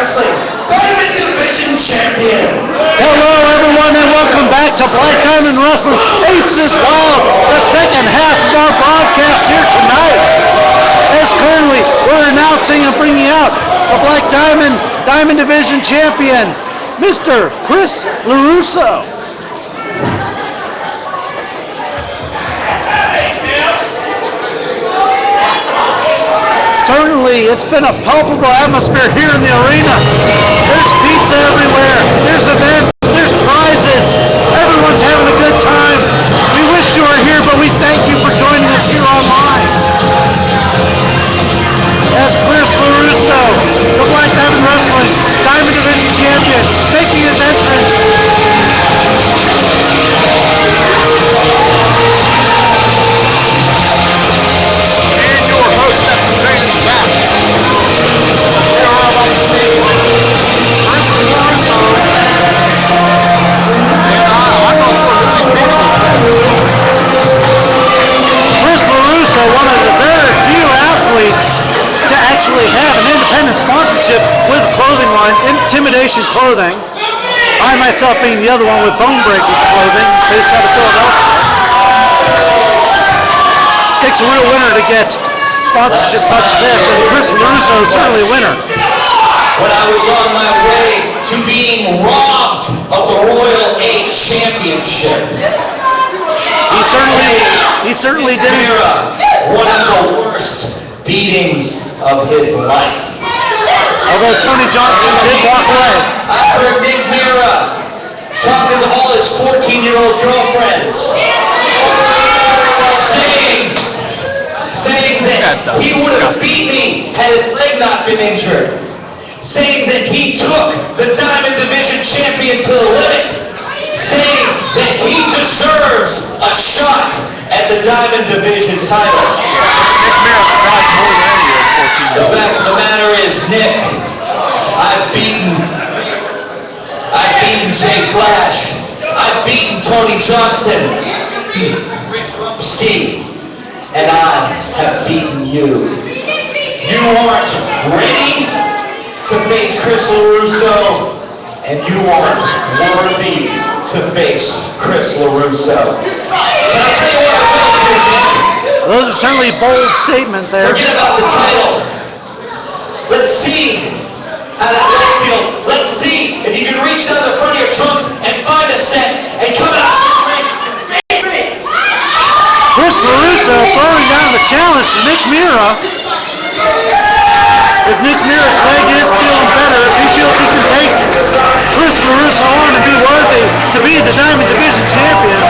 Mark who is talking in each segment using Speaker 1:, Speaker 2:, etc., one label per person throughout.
Speaker 1: Wrestling Diamond Division Champion.
Speaker 2: Hello everyone and welcome back to Black Diamond Wrestling Aces Wild, the second half of our broadcast here tonight. As currently we're announcing and bringing out the Black Diamond Division Champion, Mr. Chris LaRusso. Certainly, it's been a palpable atmosphere here in the arena. There's pizza everywhere, there's events, there's prizes. Everyone's having a good time. We wish you were here, but we thank you for joining us here online. As Chris LaRusso, the Black Diamond Wrestling Diamond Division Champion, making his entrance.
Speaker 3: And your host at the training back. We are about to see Chris LaRusso. And I'm not sure who these people are.
Speaker 2: Chris LaRusso, one of the very few athletes to actually have an independent sponsorship with a clothing line, Intimidation Clothing. I myself being the other one with Bone Breakers Clothing, based out of Philadelphia. Takes a real winner to get sponsorship such as this, and Chris LaRusso is certainly a winner.
Speaker 1: When I was on my way to being robbed of the Royal 8 Championship.
Speaker 2: He certainly did.
Speaker 1: Mira, one of the worst beatings of his life.
Speaker 2: Although Tony Johnson did walk away.
Speaker 1: I heard Nick Mira talking to all his 14-year-old girlfriends, saying that he would have beat me had his leg not been injured, saying that he took the Diamond Division Champion to the limit, saying that he deserves a shot at the Diamond Division title.
Speaker 3: Nick Mira provides more than any of those 14 years.
Speaker 1: The fact of the matter is, Nick, I've beaten Jay Flash. I've beaten Tony Johnson. Steve, and I have beaten you. You aren't ready to face Chris LaRusso, and you aren't worthy to face Chris LaRusso. But I'll tell you what I will do, Nick.
Speaker 2: Those are certainly bold statements there.
Speaker 1: Forget about the title. Let's see how that leg feels. Let's see if you can reach down the front of your trunks and find a set and come out of the ring and face me.
Speaker 2: Chris LaRusso throwing down the challenge to Nick Mira. If Nick Mira's leg is feeling better, if he feels he can take Chris LaRusso on and be worthy to be the Diamond Division Champion.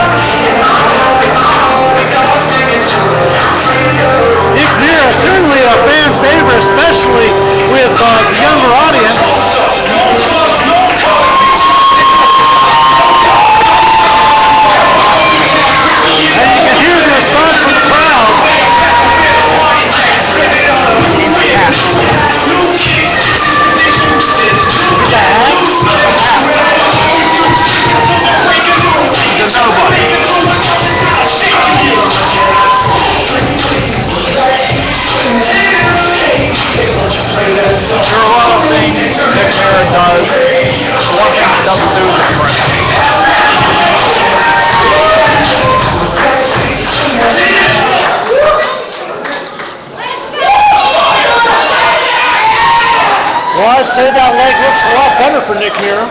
Speaker 2: Nick Mira, certainly a fan favorite, especially with the younger audience. And you can hear the response from the crowd.
Speaker 3: He's a nobody. There are a lot of things Nick Mira does. The one thing he doesn't do is impress.
Speaker 2: Well, I'd say that leg looks a lot better for Nick Mira.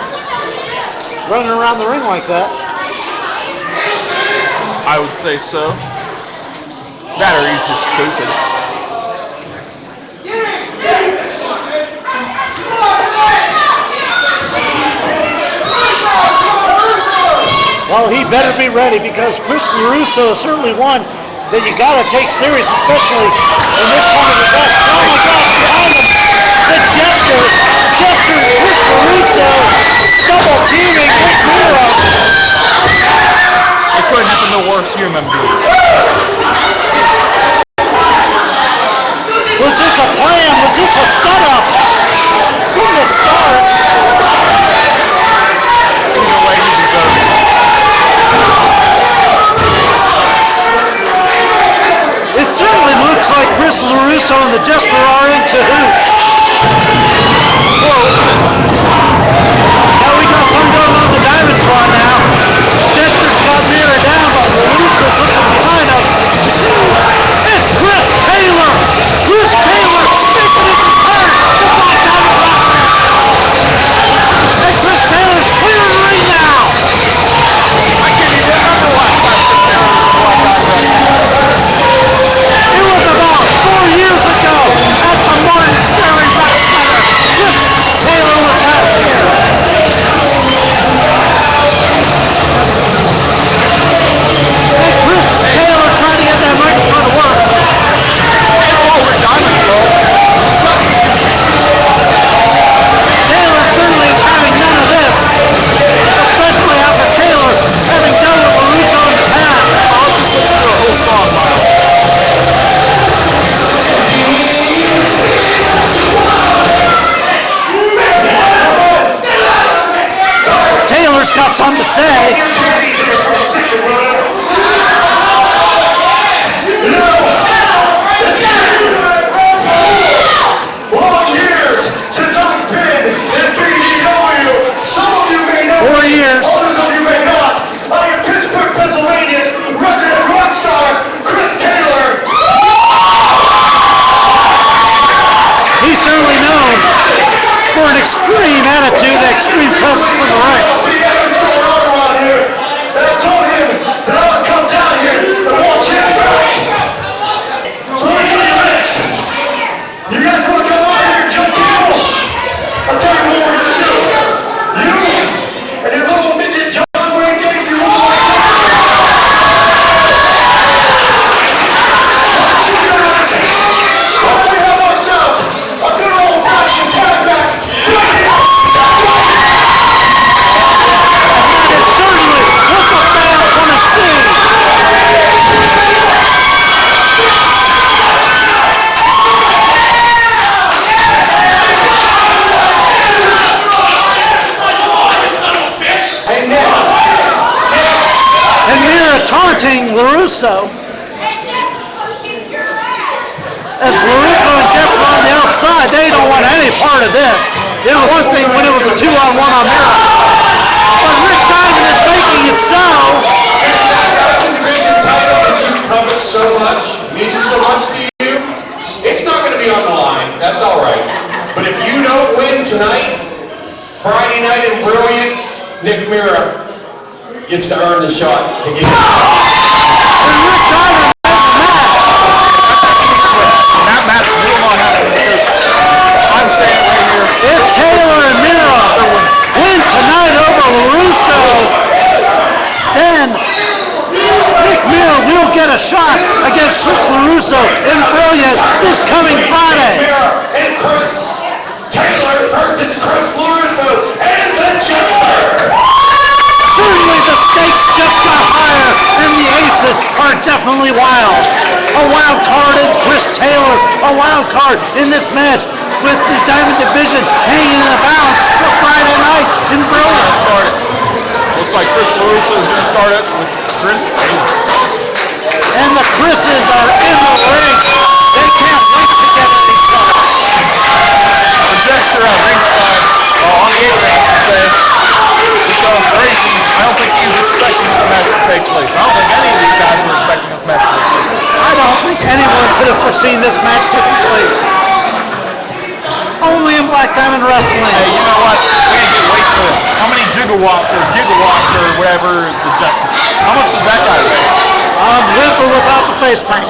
Speaker 2: Running around the ring like that.
Speaker 3: I would say so. That or he's just stupid.
Speaker 2: Well, he better be ready because Chris LaRusso is certainly one that you got to take serious, especially in this kind of event. Oh my God, behind him, the Jester and Chris LaRusso double teaming Nick Mira.
Speaker 3: It couldn't happen to a worse human being.
Speaker 2: Was this a plan? Was this a setup? From the start.
Speaker 3: Either way, he deserves it.
Speaker 2: It certainly looks like Chris LaRusso and the Jester are in cahoots.
Speaker 3: Whoa,
Speaker 2: got something to say.
Speaker 1: Long years since I've been in BGW. Some of you may know
Speaker 2: 4
Speaker 1: me,
Speaker 2: years.
Speaker 1: others of you may not. I am Pittsburgh, Pennsylvania's resident rock star, Chris Taylor.
Speaker 2: He's certainly known for an extreme attitude, an extreme presence in the ring.
Speaker 1: Be having going on around here. And I told him that I would come down here and watch him. So let me tell you this. You guys want to come over here and jump people? I'll tell you what we're going to do. You and your little midget John Wayne Gacy look like this. Why don't you guys, why don't we have ourselves a good old-fashioned tag match?
Speaker 2: That is certainly what the fans want to see. And Mira taunting LaRusso. As LaRusso and Jeff are on the outside, they don't want any part of this. It was one thing when it was a 2-on-1 on Mira. But Rick Diamond is making it so.
Speaker 1: Since that division title that you covered so much, means so much to you, it's not going to be on the line. That's all right. But if you don't win tonight, Friday night in Brilliant, Nick Mira gets to earn the shot to get
Speaker 2: And Rick Diamond made the match.
Speaker 3: That match will not happen because I'm saying right here,
Speaker 2: If Taylor and Mira win tonight over LaRusso, then Nick Mira will get a shot against Chris LaRusso in Brilliant this coming Friday.
Speaker 1: Mira and Chris Taylor versus Chris LaRusso and the Jester.
Speaker 2: Certainly the stakes just got higher and the aces are definitely wild. A wild carded Chris Taylor, a wild card in this match with the Diamond Division hanging in the balance for Friday night in Brilliant.
Speaker 3: start it. Looks like Chris LaRusso is going to start it with Chris Taylor.
Speaker 2: And the Chris's are in the ring. They can't wait to get at each other.
Speaker 3: The Jester at ringside, on the apron, I should say, because Grayson, I don't think he was expecting this match to take place. I don't think any of these guys were expecting this match to take place.
Speaker 2: I don't think anyone could have foreseen this match taking place. Only in Black Diamond Wrestling.
Speaker 3: Hey, you know what? We ain't get weights for this. How many gigawatts or whatever is the Jester? How much does that guy weigh?
Speaker 2: With or without the face paint.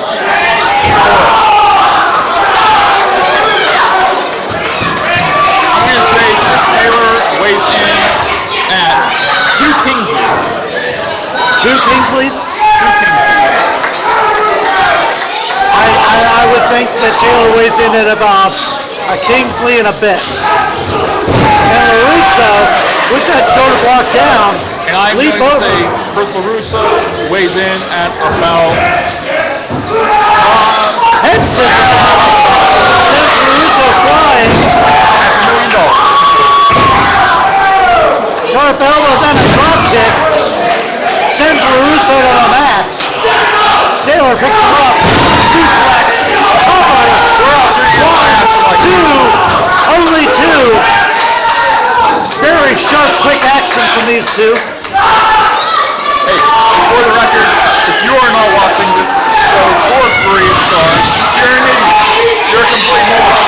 Speaker 3: I'm going to say Chris Taylor weighs in at 2 Kingsleys.
Speaker 2: 2 Kingsleys?
Speaker 3: 2 Kingsleys.
Speaker 2: I would think that Taylor weighs in at about a Kingsley and a bit. And LaRusso, with that shoulder block down,
Speaker 3: And I'm
Speaker 2: leap
Speaker 3: going to
Speaker 2: over.
Speaker 3: say Chris LaRusso weighs in at about
Speaker 2: Head scissors. Sends LaRusso flying.
Speaker 3: $500,000.
Speaker 2: Sharp elbows and a drop kick. Sends LaRusso to the mat. Taylor picks him up. Suplex. Covers. One, two. Only 2. Very sharp, quick action from these two.
Speaker 3: Hey, for the record, if you are not watching this show for free of charge, you're an idiot. You're a complete moron.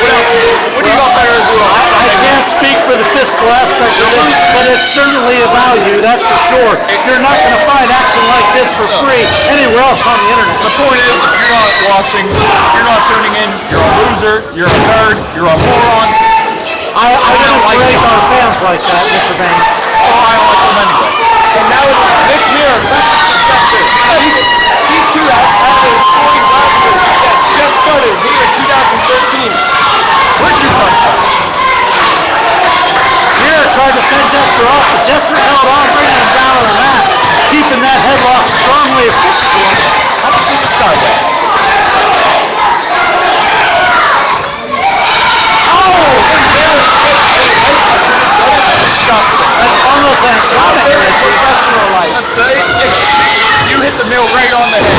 Speaker 3: What else? What do you got better to do?
Speaker 2: I can't speak for the fiscal aspect of it, but it's certainly a value, that's for sure. You're not going to find action like this for free anywhere else on the internet.
Speaker 3: The point is, if you're not watching, you're not tuning in, you're a loser, you're a nerd, you're a moron.
Speaker 2: I don't rate our fans like that, Mr. Bain.
Speaker 3: Oh, I don't like them anyway.
Speaker 4: And now it's Nick Mira versus the Jester. These two have had a storied rivalry that just started here in 2013.
Speaker 3: Where'd you come from?
Speaker 2: Mira tried to send Jester off, but Jester held on, bringing him down to the mat, keeping that headlock strongly affixed to him.
Speaker 3: How do you see this guy there?
Speaker 2: Oh!
Speaker 3: Disgusting.
Speaker 2: That's almost an
Speaker 3: hit the nail right on the head.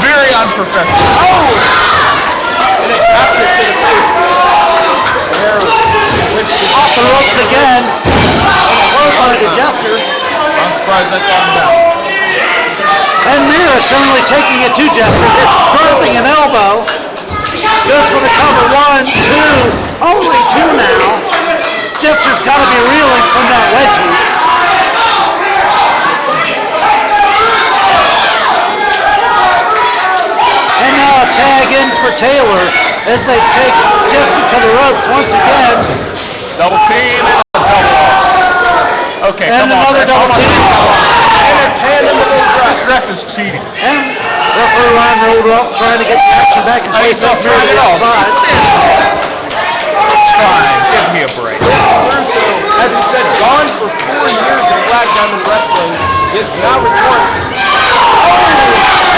Speaker 3: Very unprofessional.
Speaker 4: And it tapped it to the face. There,
Speaker 2: Off the ropes again. By the Jester.
Speaker 3: I'm surprised that's on down.
Speaker 2: And Mira certainly taking it to Jester, dropping an elbow. Goes for the cover, 1, 2, only 2 now. Jester's got to be reeling from that wedgie. And now a tag in for Taylor as they take Jester to the ropes once again.
Speaker 3: Double team and a double loss. Okay,
Speaker 2: And
Speaker 3: come on.
Speaker 2: another
Speaker 3: Ref.
Speaker 2: double team.
Speaker 3: And a tandem of those refs. This ref is cheating.
Speaker 2: And referee Ryan rolled off, trying to get the action back in place.
Speaker 3: He's not
Speaker 2: That's Mira
Speaker 3: trying
Speaker 2: to
Speaker 3: at
Speaker 2: the
Speaker 3: all.
Speaker 2: outside.
Speaker 3: Trying. Give me a break.
Speaker 4: Russo, as he said, gone for 4 years in Black Diamond Wrestling, is now returning.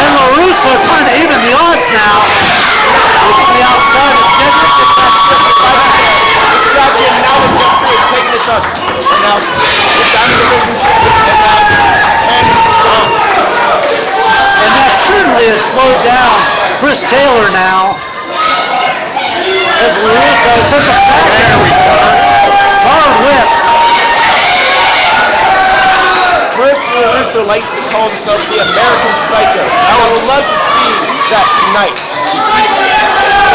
Speaker 2: And LaRusso trying to even the odds now. On the outside, and Jester gets that stripped by the head.
Speaker 4: Distraction, and now the Jester is taking a shot. And now, the Diamond Division champion, and now, 10 strong.
Speaker 2: And that certainly has slowed down Chris Taylor now. As LaRusso took a back.
Speaker 3: There we go.
Speaker 2: Hard whip.
Speaker 4: Chris LaRusso likes to call himself the American Psycho. And I would love to see that tonight. To see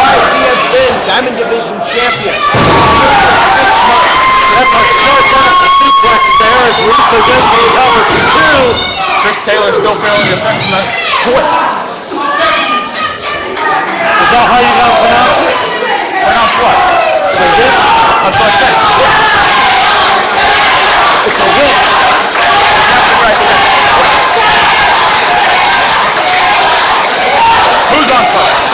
Speaker 4: why he has been Diamond Division champion for 6 months.
Speaker 2: That's a short suplex there as LaRusso goes for the cover. 2.
Speaker 3: Chris Taylor still feeling the effect from that foot.
Speaker 2: Is that how you gotta pronounce it?
Speaker 3: Pronounce what?
Speaker 2: It's a whip.
Speaker 3: That's what I said.
Speaker 2: It's a whip.
Speaker 3: That's the right step. Who's on first?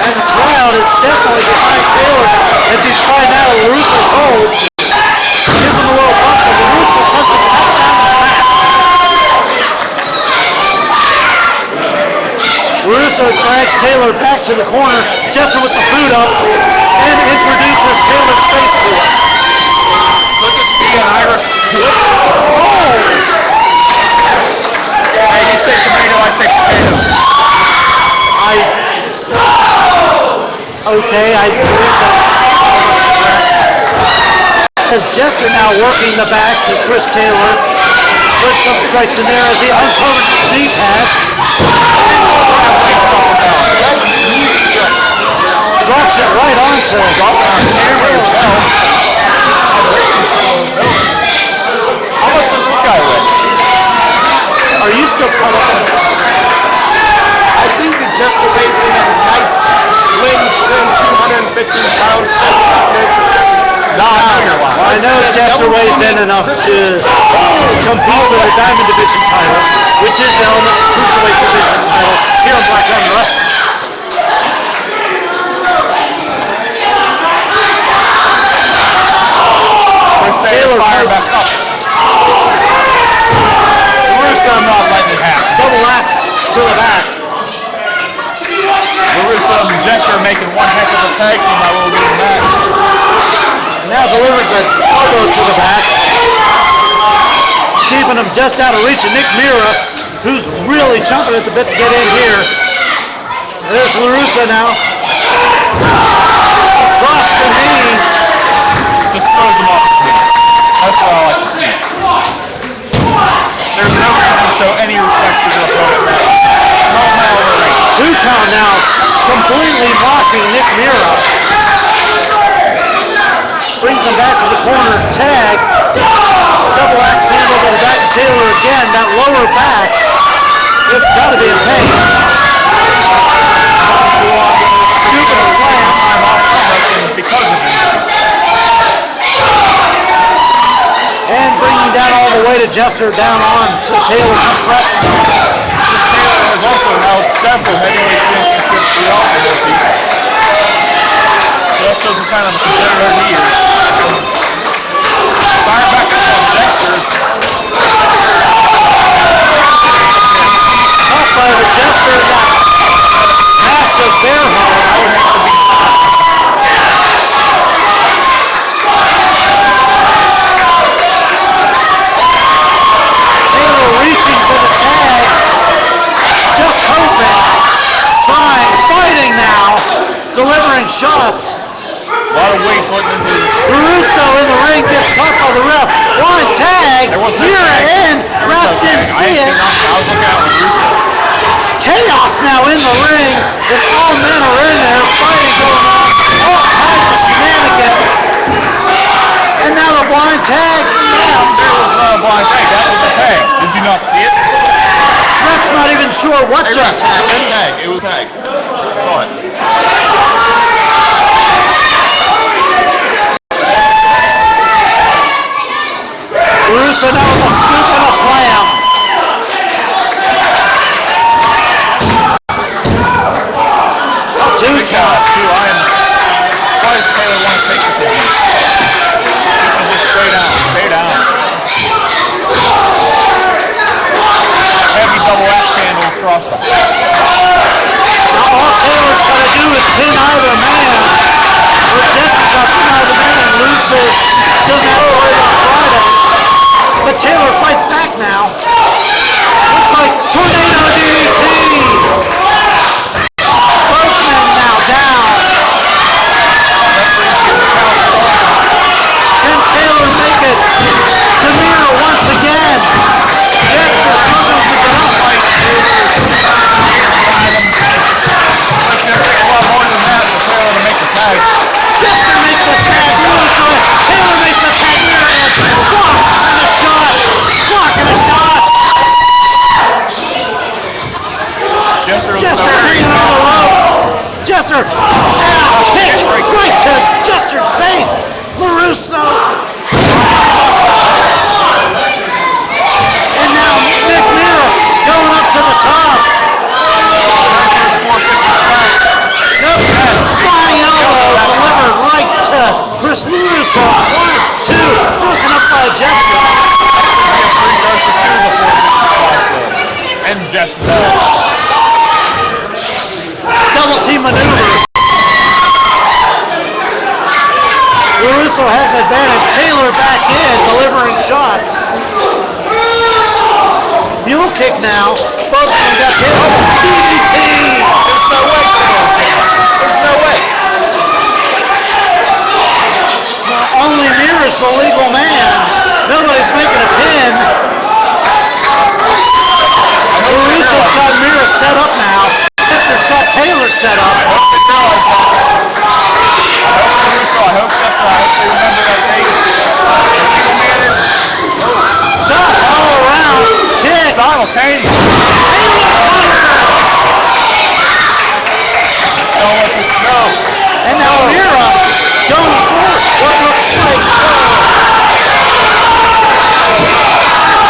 Speaker 2: And the crowd is definitely behind Taylor as he's trying out LaRusso's hold. Gives him a little bump, but LaRusso sends him back down the back. LaRusso drags Taylor back to the corner, Jester with the boot up, and introduces Taylor's face to him.
Speaker 3: Could this be an Irish whip?
Speaker 2: Oh!
Speaker 3: Hey, you say tomato, I say potato.
Speaker 2: Okay, I believe that's correct. As Jester now working the back to Chris Taylor. Puts some strikes in there as he uncovers his knee pad. Drops it right onto
Speaker 3: Camera as well. How much does this guy weigh?
Speaker 2: Are you still caught up?
Speaker 4: I think the Jester weighs in at a nice, slim 215 pounds.
Speaker 2: I know Jester weighs in enough to compete for the Diamond Division title, which is the Elements Cruiserweight Division title here on Black Diamond Wrestling.
Speaker 3: Chris Taylor fire back up. LaRusso not letting it happen.
Speaker 2: Double axe to the back.
Speaker 3: LaRusso and Jester making one heck of a tag team. I will give him that.
Speaker 2: Now delivers an elbow to the back. Keeping him just out of reach of Nick Mira, who's really chomping at the bit to get in here. There's LaRusso now. Across the knee.
Speaker 3: Just throws him off his feet. That's what I like to see. There's no reason to show any respect for your opponent. No matter the ring.
Speaker 2: 2 count now, completely mocking Nick Mira. Brings him back to the corner, tag. Double axe handle to the back of Taylor again, that lower back. It's got to be in pain. Scoop and a slam.
Speaker 3: I'm off from wrestling because of injuries.
Speaker 2: And bringing down all the way to Jester, down on to Taylor compressing.
Speaker 3: Chris Taylor has also held several heavyweight championships throughout the Northeast. So that shows what kind of a competitor he is. Fire back up on Jester.
Speaker 2: Caught by the Jester, that massive bear hug.
Speaker 3: I would have to be.
Speaker 2: Taylor reaching for the
Speaker 3: A lot of weight putting into
Speaker 2: Russo in the ring gets caught by the ref. One tag.
Speaker 3: There was no
Speaker 2: Here
Speaker 3: tag.
Speaker 2: in.
Speaker 3: There was
Speaker 2: Ref
Speaker 3: no
Speaker 2: didn't
Speaker 3: tag.
Speaker 2: see
Speaker 3: I
Speaker 2: it.
Speaker 3: ain't seen nothing. I was looking at with Russo.
Speaker 2: Chaos now in the ring. If all men are in there, fighting going on. All kinds of shenanigans. And now the blind tag.
Speaker 3: There was not a blind tag. That was a tag. Did you not see it?
Speaker 2: Ref's not even sure what
Speaker 3: Hey,
Speaker 2: just
Speaker 3: ref,
Speaker 2: happened.
Speaker 3: Tag. It was tag. I saw it.
Speaker 2: Russo now with a scoop and a slam. Two count.
Speaker 3: Why does Taylor want to take this again? He should just stay down. Stay down. Heavy double axe handle across him.
Speaker 2: Now all Taylor's got to do is pin either man. Or Jeffrey got pin either man and Russo doesn't have to worry about Friday. But Taylor fights back now. Looks like tornado DDT. Both men now down. Can Taylor make it? Tamir once again. Jester struggles with the upright.
Speaker 3: It's going to take a lot more than that for Taylor to make the tag.
Speaker 2: Jester makes the tag. Russo. Taylor makes the tag. Near edge. Block and a shot. Block and a shot.
Speaker 3: Jester
Speaker 2: Jester hanging on the ropes. Jester. And a kick right to Jester's face. LaRusso. And now Nick Mira going up to the top. Nope. Flying elbow delivered right to Chris LaRusso. 1, 2. Broken up by Jester.
Speaker 3: And Jester.
Speaker 2: Double team maneuver. LaRusso has advantage. Taylor back in, delivering shots. Mule kick now. Both of them got Taylor. DDT.
Speaker 3: There's no way. There's no way.
Speaker 2: Only Mira's the legal man. Nobody's making a pin. LaRusso's got Mira set up now. Jester's got Taylor set up.
Speaker 3: I hope they realize that. I hope Jester, I hope they remember that they, the legal man is
Speaker 2: Duck all around. Kick.
Speaker 3: simultaneous. Don't let this go.
Speaker 2: And now Mira going for what looks like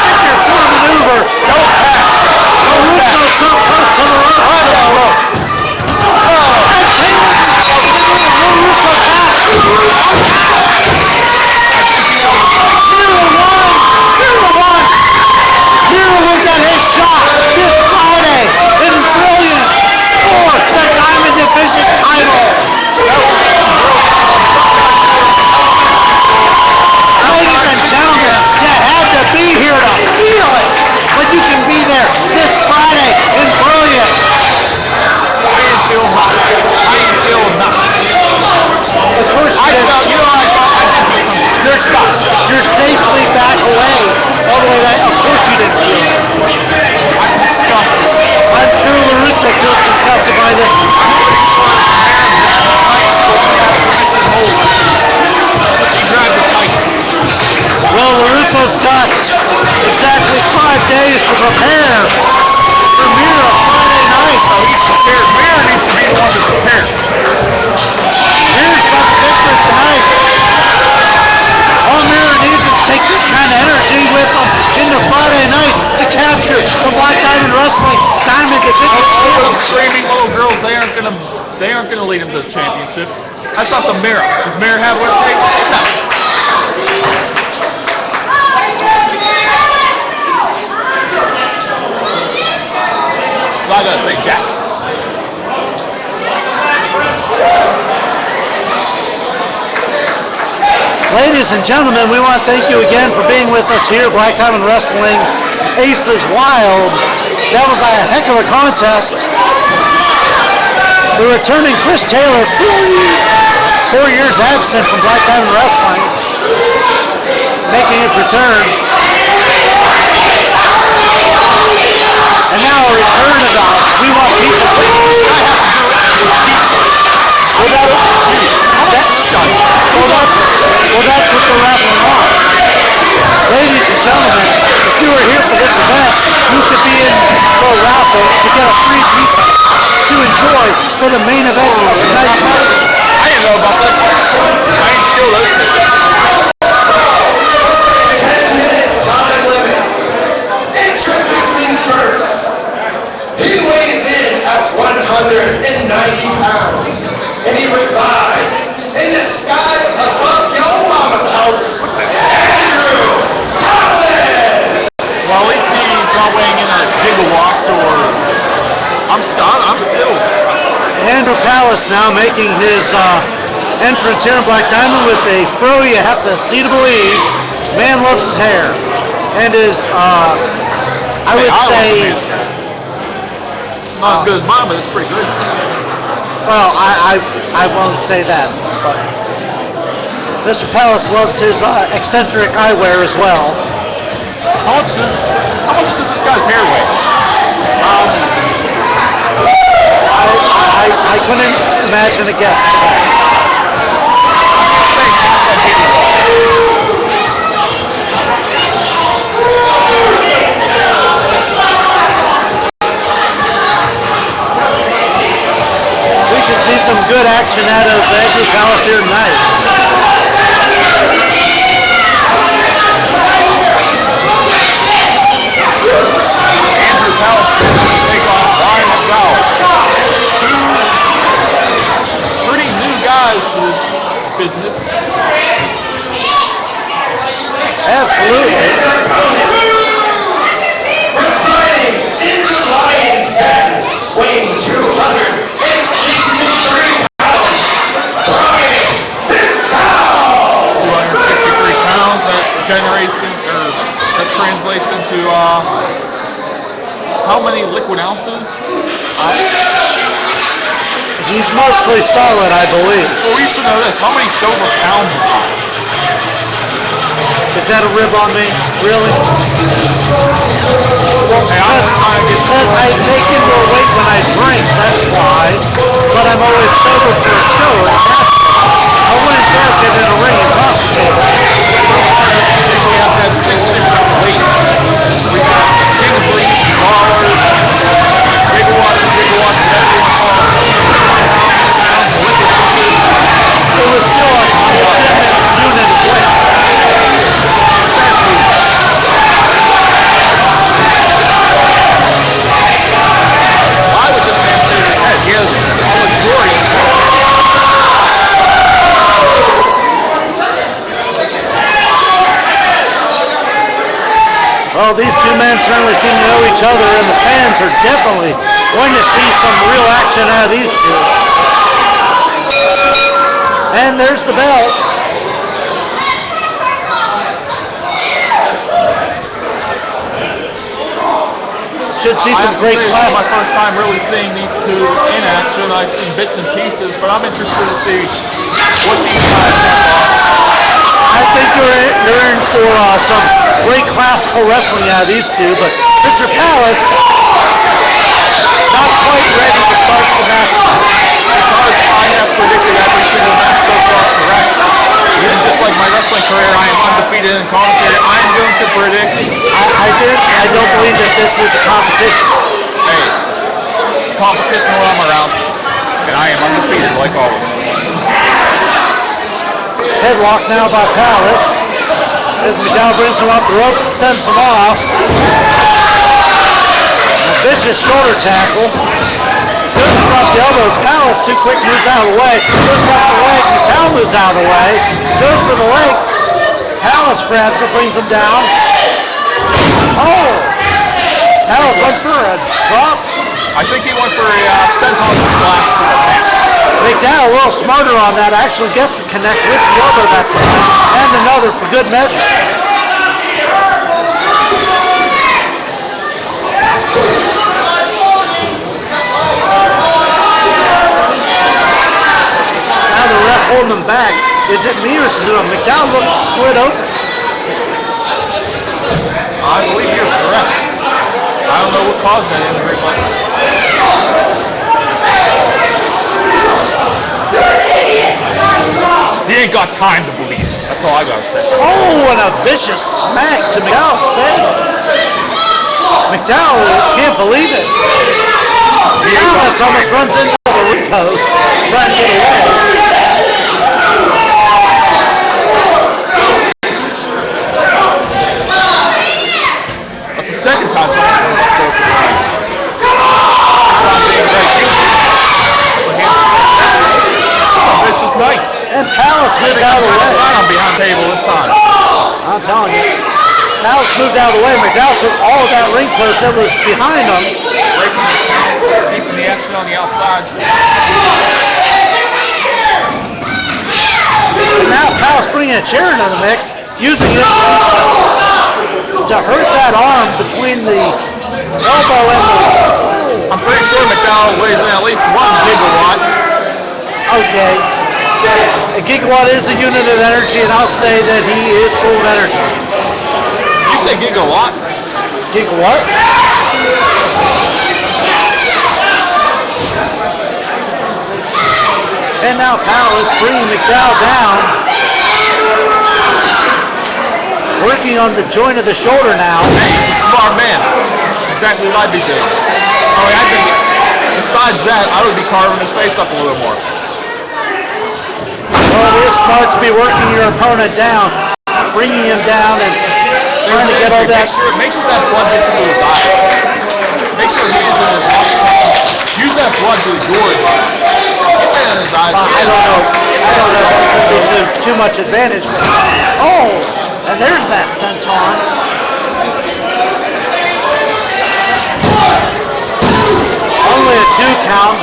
Speaker 2: figure four maneuver.
Speaker 3: Don't pack.
Speaker 2: LaRusso so close to the right of the rope. And Taylor LaRusso back. Mira will get his shot this Friday in Brilliant for the Diamond Division title. Ladies and gentlemen, you had to be here to feel it, but you can be there this Friday in Brilliant.
Speaker 3: I didn't feel nothing.
Speaker 2: Of course,
Speaker 3: I felt, you know what I felt? I did feel something.
Speaker 2: you're stuck. You're safely back away. All the way back. Of course you didn't feel it.
Speaker 3: I'm disgusted.
Speaker 2: I'm sure LaRusso feels disgusted by this.
Speaker 3: He grabbed the tights.
Speaker 2: Well, LaRusso's got exactly 5 days to prepare for Mira Friday night.
Speaker 3: He's prepared. Mira needs to be the one to prepare.
Speaker 2: Mira's got the victory tonight. All Mira needs is to take this kind of energy with him into Friday night to capture the Black Diamond Wrestling Diamond Division
Speaker 3: Those
Speaker 2: Championship.
Speaker 3: screaming little girls, they aren't gonna lead him to the championship. That's up to Mira. Does Mira have what it takes? No. So I gotta say, Jack.
Speaker 2: Ladies and gentlemen, we want to thank you again for being with us here at Black Diamond Wrestling Aces Wild. That was a heck of a contest. The returning Chris Taylor 4 years absent from Black Diamond Wrestling, making its return. And now a return of the We Want Pizza Chicken.
Speaker 3: This guy has to do it with pizza.
Speaker 2: Well,
Speaker 3: How much does this guy want?
Speaker 2: well, that's what the raffle on. Ladies and gentlemen, if you were here for this event, you could be in for a raffle to get a free pizza to enjoy for the main event of tonight's match.
Speaker 3: I didn't know about this. I ain't steal those tickets.
Speaker 1: 10-minute time limit. Introducing first. He weighs in at 190 pounds, and he resides in the skies above your mama's house. Andrew Collins.
Speaker 3: Well, at least he's not weighing in at gigawatts or... I'm still...
Speaker 2: Andrew Palace now making his entrance here in Black Diamond with a fro you have to see to believe. Man loves his hair. And is, I would say...
Speaker 3: Not as good as mine, but it's pretty good.
Speaker 2: Well, I won't say that, but Mr. Palace loves his eccentric eyewear as well.
Speaker 3: How much does this guy's hair weigh?
Speaker 2: I couldn't imagine a guess to that.
Speaker 3: Say half a gigawatt.
Speaker 2: We should see some good action out of Andrew Palace here tonight.
Speaker 3: Andrew Palace is going to take on Ryan McDowell. Two pretty new guys to this business.
Speaker 2: Absolutely.
Speaker 1: Residing in the lion's den, weighing 263 pounds. Brian McDowell.
Speaker 3: 263 pounds. That translates into how many liquid ounces?
Speaker 2: He's mostly solid, I believe.
Speaker 3: Well, we should know this. How many silver pounds is he?
Speaker 2: Is that a rib on me? Really? Well,
Speaker 3: Hey, I'm just trying to get
Speaker 2: because I take into a weight when I drink, that's why. But I'm always sober for a show. And I wouldn't dare get in a ring and talk to me.
Speaker 3: We have had 6 different weights. We have Kingsley, Ballers, gigawatts, whatever you want to call it.
Speaker 2: It was still a legitimate unit of weight.
Speaker 3: Why would this man say his head? He has a majority.
Speaker 2: Well, these two men certainly seem to know each other, and the fans are definitely going to see some real action out of these two. And there's the bell. Should see some great
Speaker 3: This is
Speaker 2: class.
Speaker 3: my first time really seeing these two in action. I've seen bits and pieces, but I'm interested to see what these guys have to offer.
Speaker 2: I think they're in for some great classical wrestling out of these two, but Mr. Palace not quite ready to start the match.
Speaker 3: Because I have predicted every single match so far correct. And just like my wrestling career, I am undefeated in commentary. I'm going to predict.
Speaker 2: I don't believe that this is a competition.
Speaker 3: Hey, it's a competition when I'm around, and I am undefeated like always.
Speaker 2: Headlock now by Palace. As McDowell brings him off the ropes and sends him off. A vicious shoulder tackle. Goes from the elbow. Palace too quick, moves out of the way. Goes off the leg. McDowell moves out of the way. Goes for the leg. Palace grabs it, brings him down. Oh! Palace went for a drop.
Speaker 3: I think he went for a senton splash for the neck.
Speaker 2: McDowell a little smarter on that. Actually gets to connect with the elbow that time. And another for good measure. Now the ref holding him back. Is it me or is it him? McDowell looked split open.
Speaker 3: I believe you're correct. I don't know what caused that injury, but he ain't got time to bleed. That's all I gotta say.
Speaker 2: Oh, and a vicious smack to McDowell's face. McDowell can't believe it. Dallas almost runs into the ring post, trying to get away.
Speaker 3: That's the second time someone's been busted open tonight. It's not being very easy. A vicious night.
Speaker 2: And Palace moves out of the way.
Speaker 3: Right on behind the table this time.
Speaker 2: I'm telling you. Palace moved out of the way. McDowell took all of that ring post that was behind him.
Speaker 3: Breaking the count, keeping the action on the outside.
Speaker 2: And now Palace bringing a chair into the mix, using it to hurt that arm between the elbow and the...
Speaker 3: I'm pretty sure McDowell weighs in at least 1 gigawatt.
Speaker 2: Okay. A gigawatt is a unit of energy, and I'll say that he is full of energy.
Speaker 3: Did you say gigawatt?
Speaker 2: Gigawatt? And now Palace bringing McDowell down. Working on the joint of the shoulder now.
Speaker 3: Hey, he's a smart man. Exactly what I'd be doing. I mean, I think, besides that, I would be carving his face up a little more.
Speaker 2: Well, it is smart to be working your opponent down, bringing him down and trying to get all that.
Speaker 3: Make sure that blood gets into his eyes. Make sure he gets into his eyes. Use that blood to your advantage. Get that in his eyes.
Speaker 2: I don't know. That's going to be too much advantage. Oh, and there's that senton. Only a 2 count.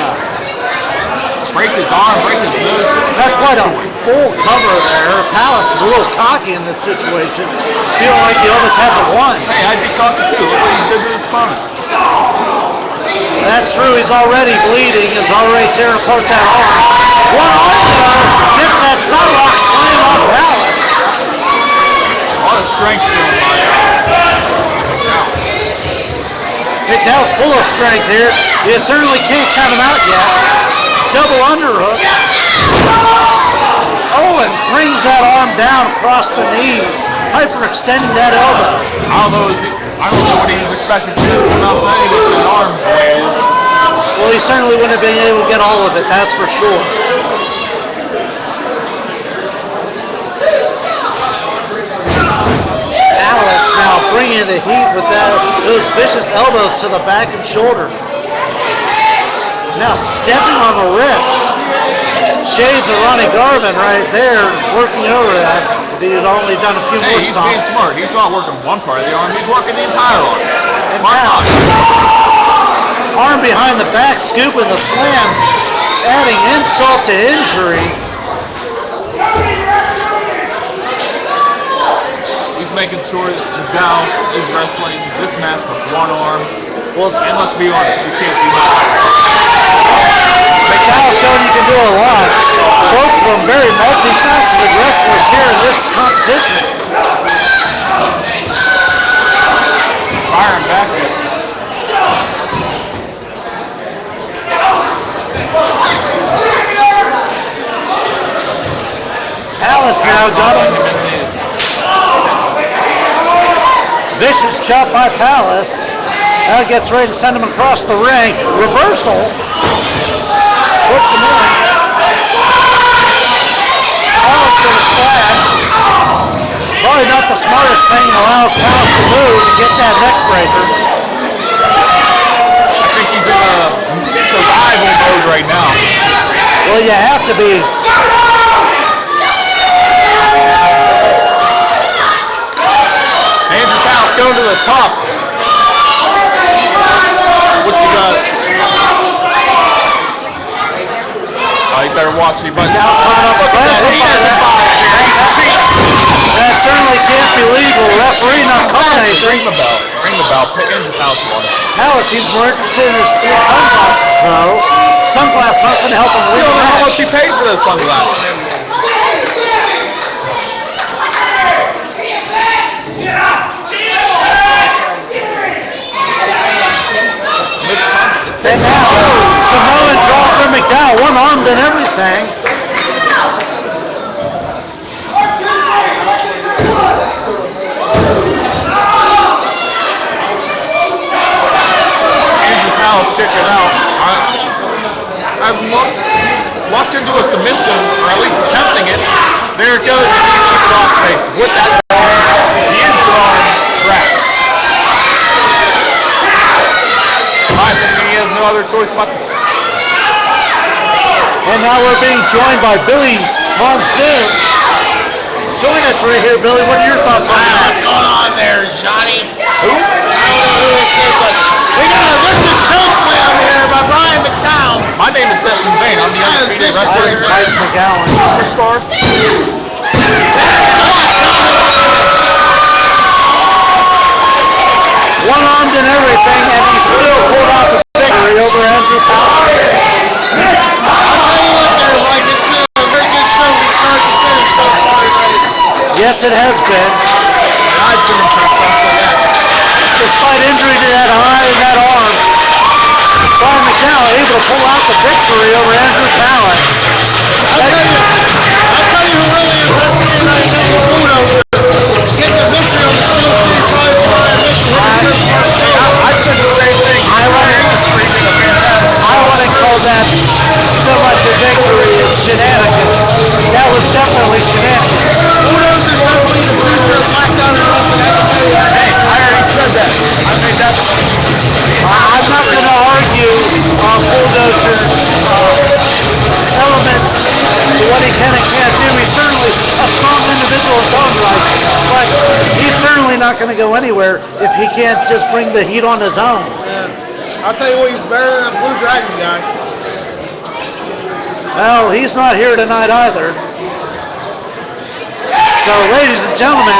Speaker 3: Break his arm, break his nose.
Speaker 2: Not quite a full cover there. Palace is a little cocky in this situation. Feeling like he almost hasn't won.
Speaker 3: Hey, I'd be cocky too. Look what he's did to his opponent.
Speaker 2: That's true. He's already bleeding. He's already tearing apart that arm. One arm though gets that sidewalk slam on Palace.
Speaker 3: A lot of strength shown by
Speaker 2: McDowell's full of strength here. You certainly can't count him out yet. Double underhook. Oh, and brings that arm down across the knees, hyperextending that elbow.
Speaker 3: I don't know what he was expected to do from outside with that arm the way it is.
Speaker 2: Well, he certainly wouldn't have been able to get all of it, that's for sure. Alice now bringing the heat with those vicious elbows to the back and shoulder. Now stepping on the wrist. Shades of Ronnie Garvin right there, working over that. If he had only done a few more
Speaker 3: He's
Speaker 2: stomps.
Speaker 3: being smart. He's not working one part of the arm. He's working the entire arm.
Speaker 2: And
Speaker 3: Why
Speaker 2: now,
Speaker 3: not?
Speaker 2: arm behind the back, scooping the slam, adding insult to injury.
Speaker 3: He's making sure that McDowell is wrestling this match with one arm.
Speaker 2: Well,
Speaker 3: And let's be honest, you can't do much.
Speaker 2: McDowell showing you can do a lot. Both of them very multifaceted wrestlers here in this competition.
Speaker 3: Firing back at
Speaker 2: Palace now got him. Vicious chop by Palace. Now gets ready to send him across the ring. Reversal. Puts him in. Palace to the splash. Probably not the smartest thing. Allows Palace to move and get that neck breaker.
Speaker 3: I think he's in a survival mode right now.
Speaker 2: Well, you have to be.
Speaker 3: Andrew Palace going to the top. What you got? Oh, you better watch it. But
Speaker 2: Now coming up with
Speaker 3: he doesn't buy it. He's cheating.
Speaker 2: That certainly can't be legal. Referee not calling anything.
Speaker 3: Ring the bell. Ring the bell. Andrew Palace won it.
Speaker 2: Palace seems more interested in his sunglasses, though. sunglasses aren't going to help him
Speaker 3: You
Speaker 2: win
Speaker 3: don't
Speaker 2: the
Speaker 3: know how
Speaker 2: match.
Speaker 3: much he paid for those sunglasses.
Speaker 2: And now, Samoan draw for McDowell, one-armed and everything.
Speaker 3: Andrew Powell's kicking out. I've locked into a submission, or at least attempting it. There it goes. Crossface with that ball. The in-arm trap. I think he has no other choice but to.
Speaker 2: And now we're being joined by Billy Monsoon. Join us right here, Billy. What are your thoughts on that?
Speaker 5: What's going on there, Johnny?
Speaker 3: Who?
Speaker 5: I don't know who this is, but we got a vicious choke slam here by Brian McDowell.
Speaker 3: My name is Destin Vane. I'm the undefeated wrestling
Speaker 2: Mike McGowan.
Speaker 3: superstar.
Speaker 2: One-armed and everything, and he still pulled out the victory over Andrew Powell.
Speaker 5: I'll tell you what there, Mike, it's been a very good show from start to finish so far tonight.
Speaker 2: Yes, it has been.
Speaker 3: I've been impressed after that.
Speaker 2: Despite injury to that eye and that arm, Brian McDowell able to pull out the victory over Andrew Powell.
Speaker 5: I'll tell you who really impressed me tonight is Uno. Getting the victory on the Steel City Pride Brian Mitchell.
Speaker 3: I said the same thing.
Speaker 2: I wouldn't call that so much a victory as shenanigans. That was definitely shenanigans.
Speaker 5: Uno's is definitely the future of SmackDown and wrestling. I can tell you that.
Speaker 3: Hey, I already said that. I made that point.
Speaker 2: I'm not going to argue Bulldozer's elements to what he can and can't do. He's certainly a strong individual in his own right, but he's certainly not going to go anywhere if he can't just bring the heat on his own.
Speaker 5: I'll tell you what, he's better than that Blue Dragon guy.
Speaker 2: Well, he's not here tonight either. So, ladies and gentlemen,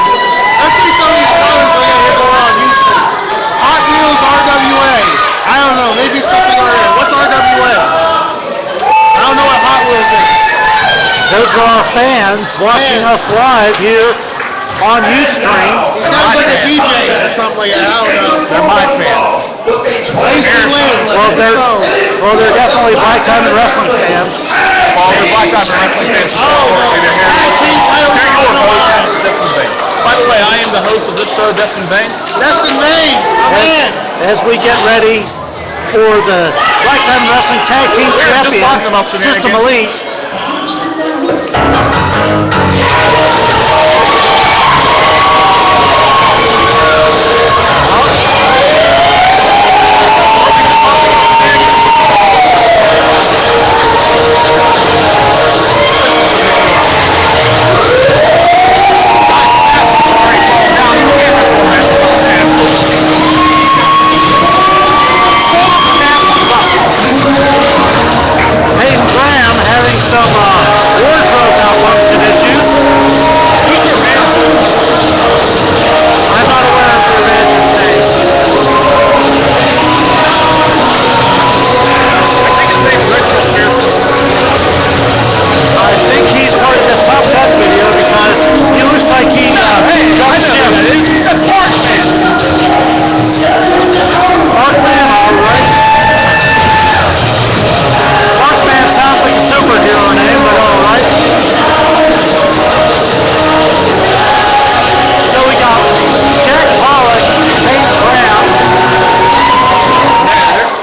Speaker 5: Let's see some of these comments we're going to go on Houston. Hot Wheels RWA. I don't know, maybe something already. What's RWA? I don't know what Hot Wheels is.
Speaker 2: those are our fans watching us live here on Ustream.
Speaker 5: He sounds like a DJ or something like that. I don't know.
Speaker 3: They're my fans.
Speaker 5: Lacey Lynn.
Speaker 2: Well, they're definitely Black Diamond Wrestling fans.
Speaker 3: All the Black Diamond Wrestling fans. Either here. Terry Moore, host, Destin Vane. By the way, I am the host of this show, Destin Vane.
Speaker 5: Destin Vane. My man.
Speaker 2: As we get ready for the Black Diamond Wrestling Tag Team
Speaker 3: We were just talking about
Speaker 2: Champions, System
Speaker 3: shenanigans.
Speaker 2: Elite. Peyton Graham having some wardrobe malfunction issues. I'm not aware of their manager's name. I think he's part of this Top Gun video because he looks like he jumped ship.
Speaker 3: That's Markman.
Speaker 2: Markman, all right. Markman sounds like a superhero name, but all right. So we got Jack Pollock, Peyton Graham.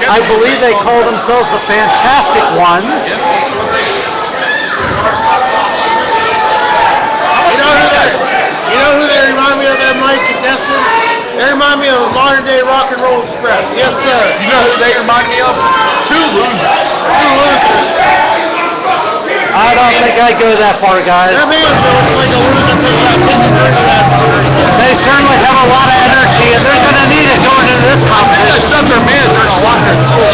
Speaker 2: I believe they call themselves the Fantastic Ones.
Speaker 5: You know who they remind me of there, Mike and Destin? They remind me of modern day Rock and Roll Express. Yes, sir.
Speaker 3: You know who they remind me of? Two losers.
Speaker 5: Two losers.
Speaker 2: I don't think I'd go that far, guys.
Speaker 5: Their manager looks like a loser taking out Kevin Burns.
Speaker 2: They certainly have a lot of energy, and they're going to need it going into this
Speaker 3: They
Speaker 2: competition.
Speaker 3: shut their manager in a locker at school.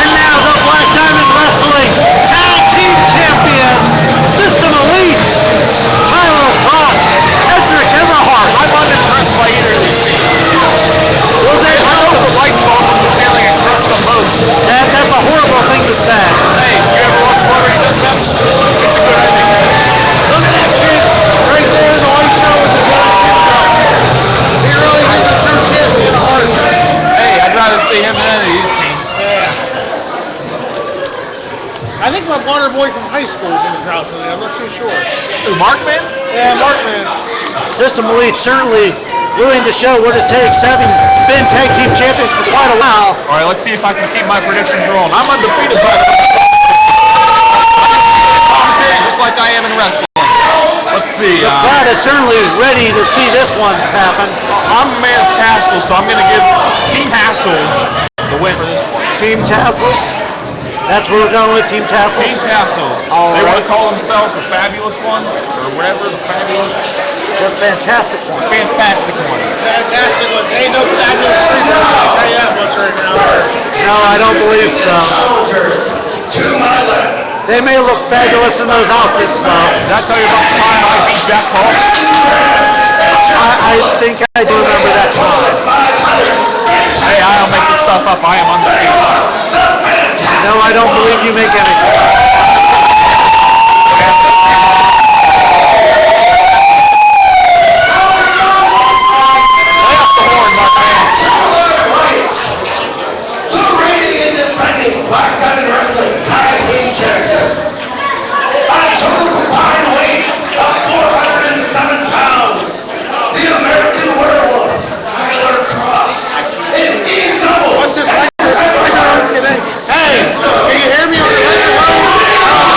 Speaker 2: And now the Black Diamond Wrestling Tag Team Champions, System Elite, Tyler Frost, Edric Everhart.
Speaker 3: I'm unimpressed by either of these teams.
Speaker 2: Well, they
Speaker 3: I know the lights fall from the ceiling
Speaker 5: boy from high school is in the crowd tonight. I'm not too sure.
Speaker 3: Who, Markman?
Speaker 5: Yeah, Markman.
Speaker 2: System Elite certainly willing to show what it takes, having been tag team champions for quite a while.
Speaker 3: All right, let's see if I can keep my predictions wrong. I'm undefeated, by the way. Just like I am in wrestling. Let's see.
Speaker 2: The crowd is certainly ready to see this one happen.
Speaker 3: I'm a man of tassels, so I'm going to give Team Hassles the win for this one.
Speaker 2: Team Tassels. That's where we're going with Team Tassels.
Speaker 3: Team Tassels.
Speaker 2: All
Speaker 3: They want
Speaker 2: right.
Speaker 3: to call themselves the Fabulous Ones, or whatever, the Fabulous,
Speaker 2: The fantastic one.
Speaker 3: Fantastic Ones.
Speaker 5: Fantastic ones. Ain't no fabulous freaking I'll tell you that much right now.
Speaker 2: No, I don't believe so.
Speaker 1: Soldiers to my left.
Speaker 2: They may look fabulous in those outfits, though.
Speaker 3: Did I tell you about the time I beat Jack Paul?
Speaker 2: I think I do remember that time.
Speaker 3: Hey, I don't make this stuff up. I am undefeated.
Speaker 2: No, I don't believe you make anything.
Speaker 3: Lay off the horn, my man.
Speaker 1: The reigning and defending Black Diamond Wrestling Tag Team Champions. On a total combined weight of 407 pounds, the American Werewolf, Tyler Cross, and Ian Double.
Speaker 5: What's this record? Hey, can you hear me on the record?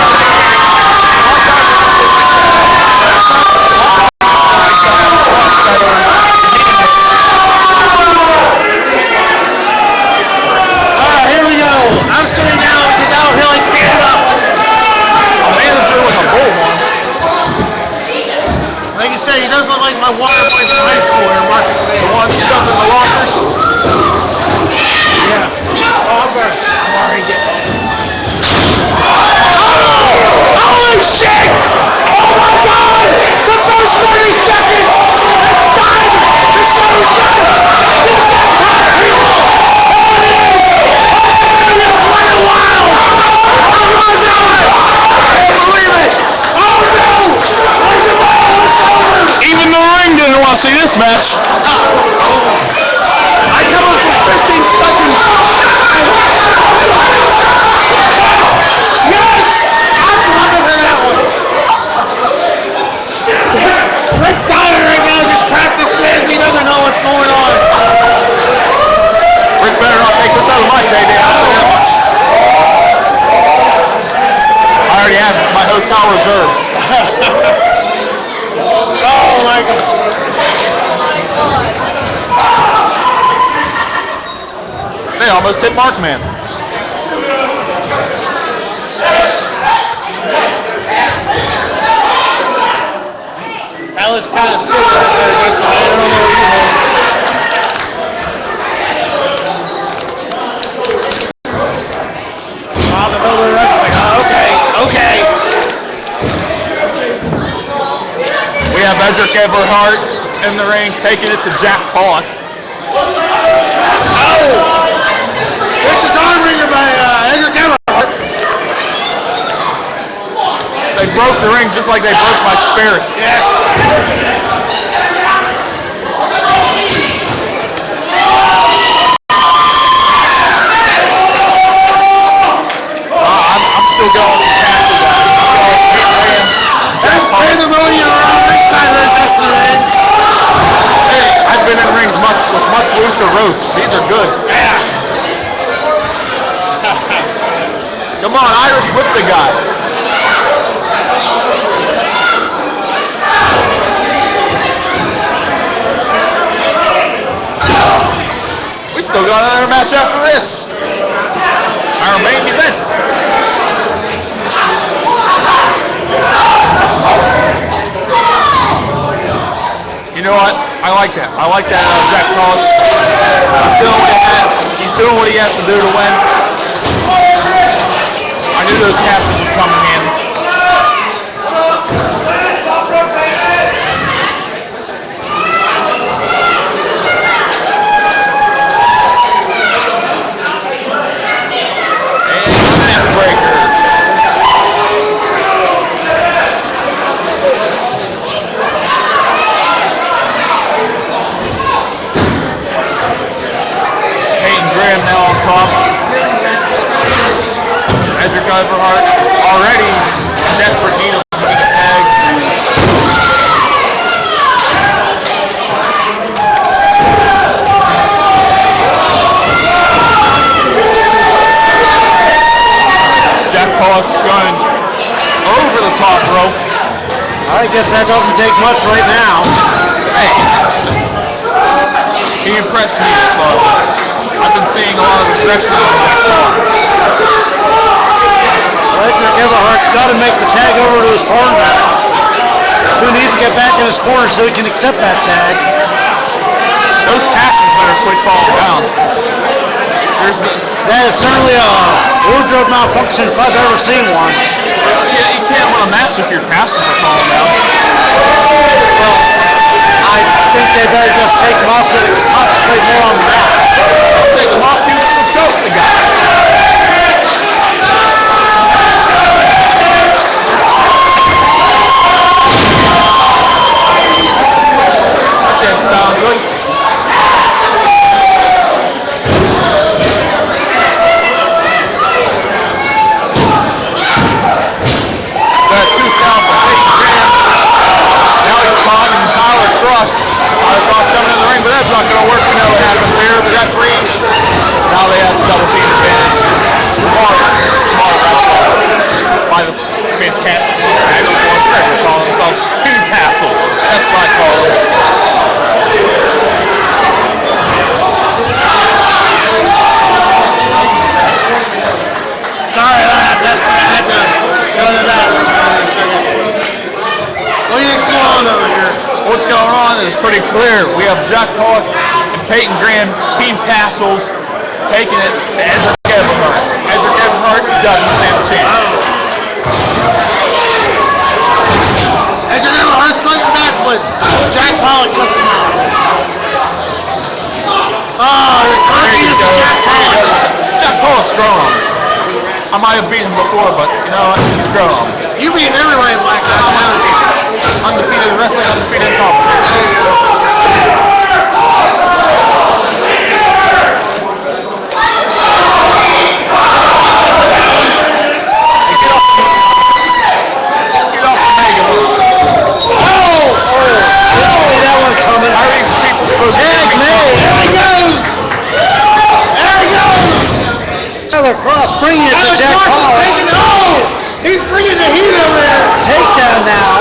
Speaker 5: Here we go. I'm sitting down. He's out here stand up.
Speaker 3: A manager with a bullhorn.
Speaker 5: Like you said, he does look like my water boy from high school here, Marcus.
Speaker 3: The one who shoved in the lockers.
Speaker 5: Yeah. Oh, I'm going to
Speaker 1: Holy shit! Oh my God! The first 30 seconds! It's time! It's so
Speaker 3: Even the ring didn't want to see this match.
Speaker 2: I come up with 15 seconds.
Speaker 5: Yes! I'm loving that one. Rick Donner right now just practice fans. He doesn't know what's going on.
Speaker 3: Rick better not take this out of my payday. I'll tell you that much. I already have my hotel reserved.
Speaker 5: Oh my God.
Speaker 3: They almost hit Markman.
Speaker 5: That looks kind of sick right there. Just, I don't know what you know. Wow, the Miller Wrestling. Okay.
Speaker 3: We have Edric Everhart in the ring, taking it to Jack Pollock.
Speaker 5: This is arm ringer by Edric Everhart.
Speaker 3: They broke the ring just like they broke my spirits.
Speaker 5: Yes.
Speaker 3: I'm still going with Cassie, guys. Jack
Speaker 5: There's
Speaker 3: Pollock.
Speaker 5: pandemonium around ringside right yesterday.
Speaker 3: Hey, I've been in rings with much looser ropes. These are good.
Speaker 5: Yeah.
Speaker 3: Come on, Irish whip the guy. We still got another match after this. Our main event. You know what? I like that. I like that Jack Pollock. He's doing what he has to do to win. I knew those castles would come in handy. And Neckbreaker. Peyton Graham now on top. Edric Everhart already the top rope.
Speaker 2: I guess that doesn't take much right now.
Speaker 3: Hey, he impressed me so far. I've been seeing a lot of aggression on that car.
Speaker 2: Cedric Everhart's got to make the tag over to his partner. Stu needs to get back in his corner so he can accept that tag.
Speaker 3: Those tassels better quit falling down.
Speaker 2: That is certainly a wardrobe malfunction if I've ever seen one.
Speaker 3: You can't win a match if your tassels are falling down.
Speaker 2: Well, I think they better just take them off so they can concentrate more on the match.
Speaker 3: Take them off, dude, to choke the guy. That didn't sound good. That 2,000 grand. Now he's taunting Tyler Cross. Tyler Cross coming in the ring, but that's not going to work. You know what happens here. The referee. Now they have the double team advantage. Smart wrestling by the fantastic Agnes One Greg. They call themselves Two Tassels. That's what I call them.
Speaker 5: Sorry, I had to go to the bathroom for a second. What do you think's going on over here?
Speaker 3: What's going on is pretty clear. We have Jack Pollock and Peyton Graham, Team Tassels, taking it to Edric Everhart. Edric Everhart doesn't stand a chance.
Speaker 5: Edric Everhart's fighting back with Jack Pollock cuts him out. Oh, the confidence of Jack Pollock.
Speaker 3: Jack Pollock's grown on me. I might have beaten him before, but you know what? He's grown on me.
Speaker 5: You beat everybody in Black
Speaker 3: Undefeated wrestling, undefeated competition.
Speaker 2: See that one coming.
Speaker 3: How are these people supposed to
Speaker 2: Tag
Speaker 3: get me?
Speaker 2: made.
Speaker 5: There he goes! There he goes!
Speaker 2: Tyler Cross bringing it to
Speaker 5: Alex
Speaker 2: Jack
Speaker 5: Marshall's
Speaker 2: Pollock.
Speaker 5: taking, oh! He's bringing the heat over there.
Speaker 2: Takedown now.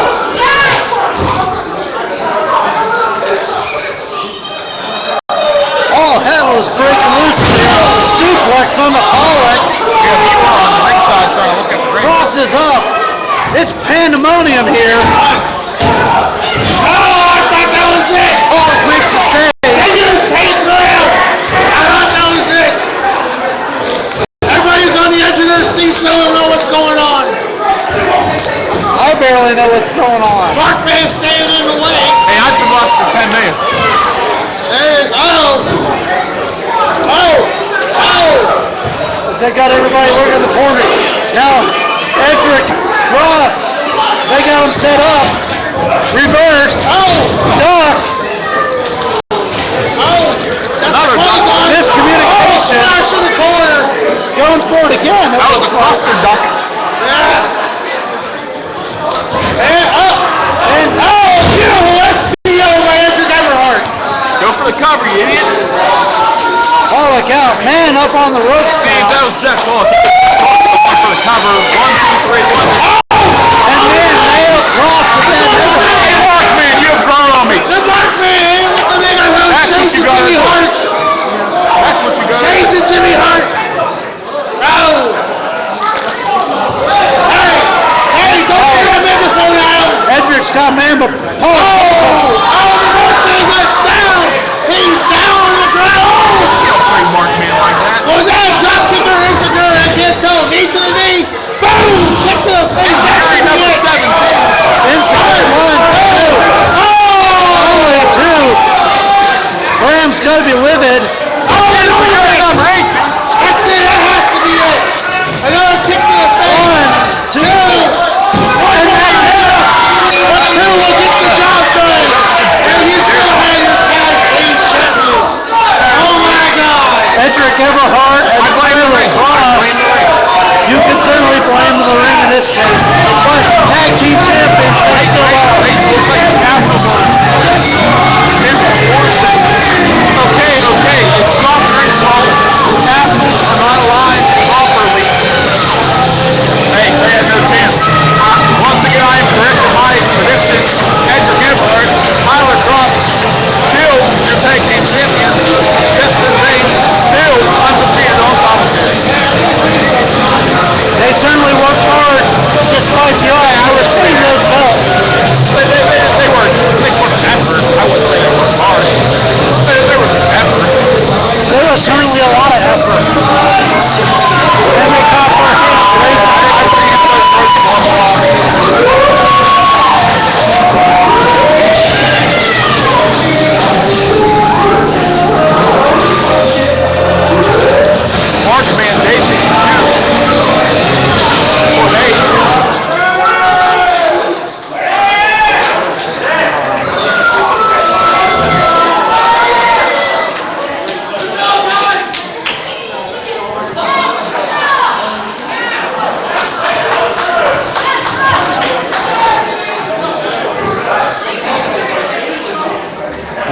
Speaker 2: All hell is breaking loose here. Suplex on the Pollock.
Speaker 3: Yeah, people on the ringside trying to look at the ring.
Speaker 2: Cross is up. It's pandemonium here.
Speaker 5: Oh, I thought that was it.
Speaker 2: Pollock makes a save.
Speaker 5: They didn't take Graham. I thought that was it. Everybody's on the edge of their seats. They don't know what's going on.
Speaker 2: I barely know what's going on.
Speaker 5: Mark Van staying in the way.
Speaker 3: Hey, I've been lost for 10 minutes.
Speaker 5: There is,
Speaker 2: As they got everybody working the corner. Now, Edric Cross. They got him set up. Reverse. Duck.
Speaker 3: Another duck.
Speaker 2: Miscommunication.
Speaker 5: Flash in the corner.
Speaker 2: Going for it again.
Speaker 3: That was a cluster duck.
Speaker 5: Yeah. And up. And beautiful STO by Edric Everhart.
Speaker 3: Go for the cover, you idiot.
Speaker 2: Pollock out. Man up on the ropes
Speaker 3: See,
Speaker 2: now.
Speaker 3: that was Jack Pollock. Going for the cover. 1, 2, 3, 1.
Speaker 2: And man nails Cross with that header.
Speaker 3: Hey, Mark, man, you have grown on me.
Speaker 5: The Markman.
Speaker 3: That's what you gotta
Speaker 5: Jimmy
Speaker 3: do.
Speaker 5: Hart.
Speaker 3: That's what you got to
Speaker 5: Change
Speaker 3: do.
Speaker 5: it, Jimmy Hart. Hey, don't throw that megaphone at him.
Speaker 2: Edric's got man, but Pollock.
Speaker 5: The Markman gets down. He's down on the ground.
Speaker 3: You don't treat Mark man like that.
Speaker 5: Was that a drop kick or insecure? I can't tell. Knee to the knee. Boom. Kick to the face. That's
Speaker 3: Actually, number 17.
Speaker 2: Inside 1, 2. Only 2. Graham's got to be livid.
Speaker 3: Number 18.
Speaker 5: That's it. That has to be it. Another kick to the face.
Speaker 2: 1, 2.
Speaker 5: One more. But 2 will get the job done.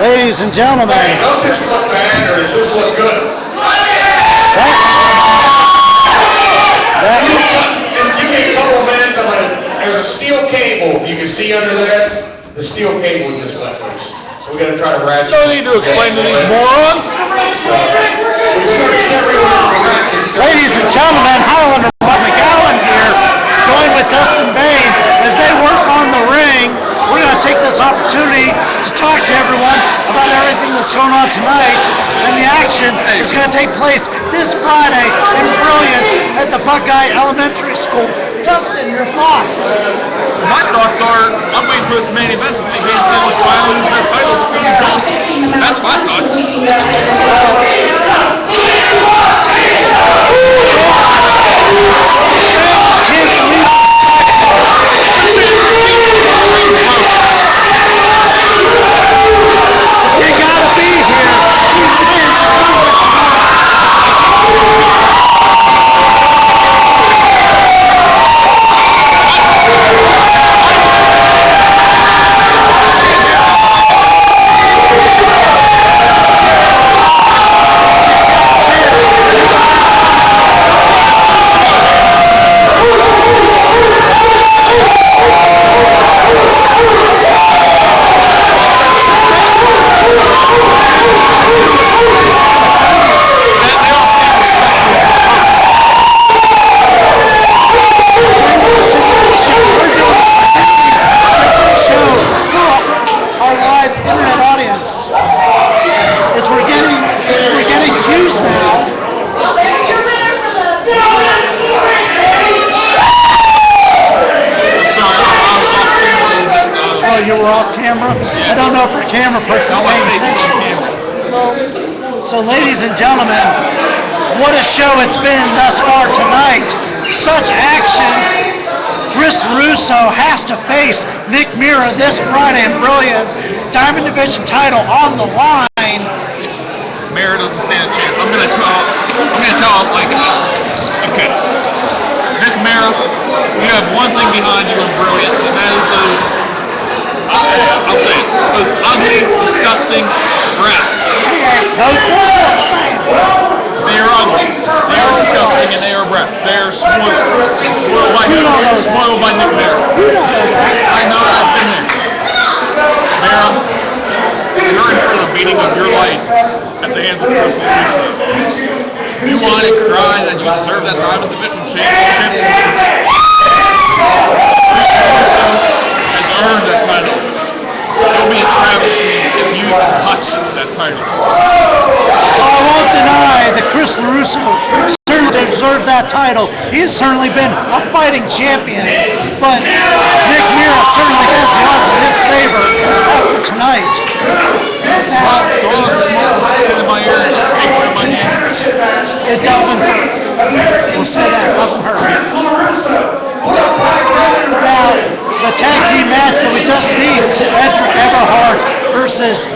Speaker 2: Ladies and gentlemen,
Speaker 1: Does this look bad or does this look good? Just give me a couple minutes. There's a steel cable, if you can see under there. The steel cable just let loose. So we're going to try to ratchet.
Speaker 3: No need to explain to these morons.
Speaker 1: We searched everywhere for ratchets.
Speaker 2: ladies and gentlemen, Highlander McGowan here, joined with Dustin Bain as they work on the ring. We're going to take this opportunity to talk to everyone about everything that's going on tonight. And the action is going to take place this Friday in Brilliant at the Buckeye Elementary School. Dustin, your thoughts?
Speaker 3: My thoughts are, I'm waiting for this main event to see Hand Sandwich finally lose their titles to Cody Johnson. That's my thoughts.
Speaker 2: You gotta be here. Our live internet audience is we're getting cues now. Oh, you were off camera? I don't know if your camera person's paying attention. So ladies and gentlemen, what a show it's been thus far tonight. Such action. Chris Russo has to face Nick Mira this Friday in Brilliant. Diamond Division title on the line.
Speaker 3: Mara doesn't stand a chance. I'm gonna tell him like, okay, Nick Mara, you have one thing behind you in Brilliant, and that is those, I'll say it, those ugly, disgusting brats. They are ugly. They are disgusting, and they are brats. They are spoiled. Spoiled by him. Spoiled by Nick Mara. I know that. I've been there. Mara, you're in for the beating of your life at the hands of Chris Russo. You want to cry that you deserve that Diamond Division Championship? Chris Russo has earned that title. It'll be a travesty if you touch that title.
Speaker 2: I won't deny that Chris Russo certainly deserved that title. He has certainly been a fighting champion, but Nick Mira certainly has the odds in his favor after tonight. Now,
Speaker 3: In my ear, in my hand.
Speaker 2: it doesn't hurt. We'll say that, it doesn't hurt. Now, the tag team match that we just seen, Edric Everhart versus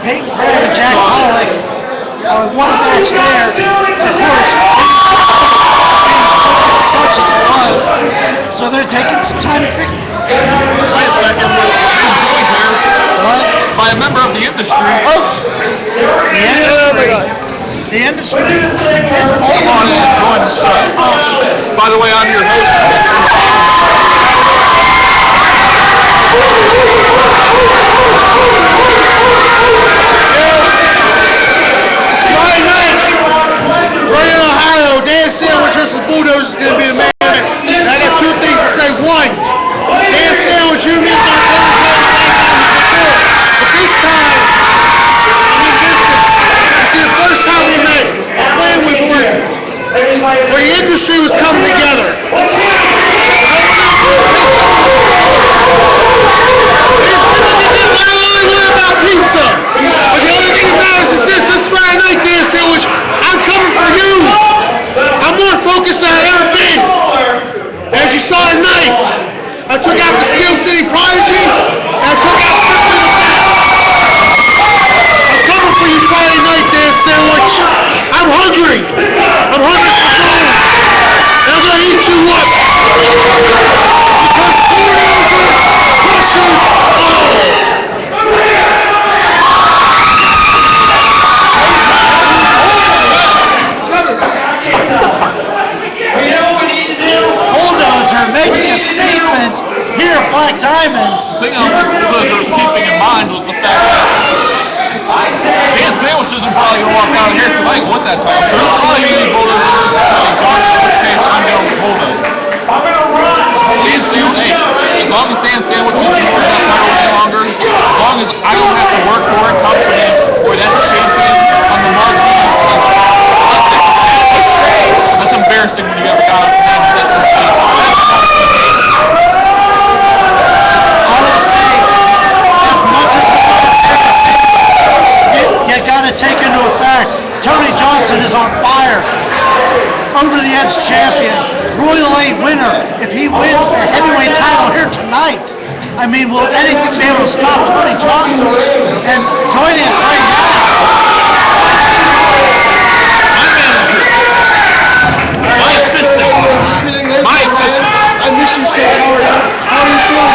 Speaker 2: Peyton Craig and Jack Pollock. What a match there. Of course, such as it was. So they're taking some time to fix it.
Speaker 3: Wait a second, we're being joined here by a member of the industry.
Speaker 2: The industry. The industry.
Speaker 3: Hold on and join us. By the way, I'm your host.
Speaker 5: Friday night, we're in Ohio. Dan Sandwich versus Bulldozer is going to be the main event. And I got two things to say. One, Dan Sandwich, you and me have not before. But this time, I'm in distance. You see, the first time we met, the plan was working. Where the industry was coming together. About pizza. But the only thing that matters is this Friday night, Dan Sandwich, I'm coming for you. I'm more focused than I've ever been. As you saw tonight, I took out the Steel City Prodigy, and I took out Simpson the Fast. I'm coming for you Friday night, Dan Sandwich. I'm hungry. I'm hungry for gold. And I'm going to eat you up. Because Bulldozer crushes all.
Speaker 2: Diamond, here at Black Diamond,
Speaker 3: The thing I don't think Bulldozer was keeping in mind was the fact that Dan Sandwich isn't probably going to walk out of here tonight with that title. So it'll probably be Bulldozer versus Tony Johnson, in which case I'm going with Bulldozer. Dan Sandwich, hey, as long as Dan Sandwich isn't holding that title any longer, as long as I don't have to work for a company where that champion on the marquees is that's embarrassing when you have a guy like Dan Wrestling team.
Speaker 2: I would say, as much as you got to take into effect, Tony Johnson is on fire. Over the Edge champion, Royal A winner. If he wins the heavyweight title here tonight, I mean, will anything be able to stop Tony Johnson? And joining us right now,
Speaker 3: My assistant. My assistant.
Speaker 5: I miss you so hard. How are you feeling?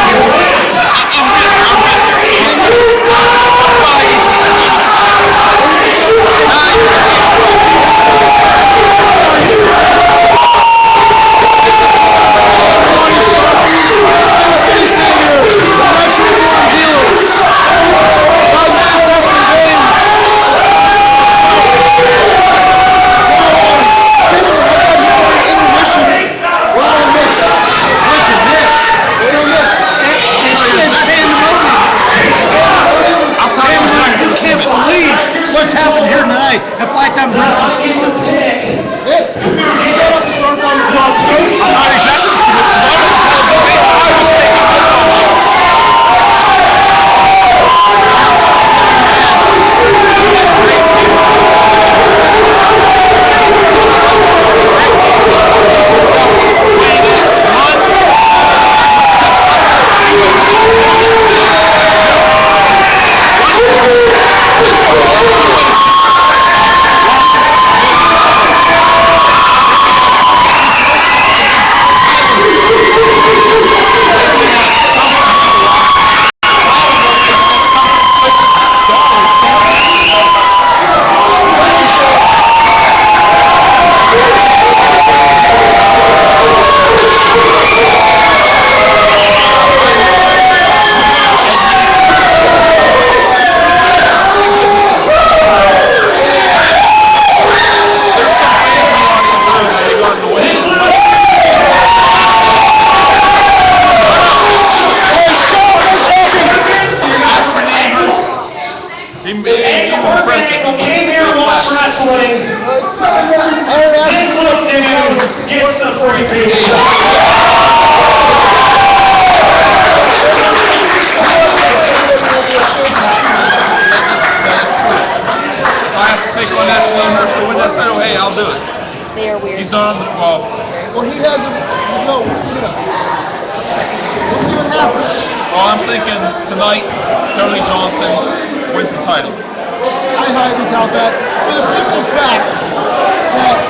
Speaker 2: what's happened here tonight at Black Diamond Wrestling.
Speaker 3: I'm not exactly I was taking He's not on the ball.
Speaker 5: Well, he hasn't. No, we'll see what happens.
Speaker 3: Well, I'm thinking tonight, Tony Johnson wins the title.
Speaker 5: I highly doubt that. For the simple fact that,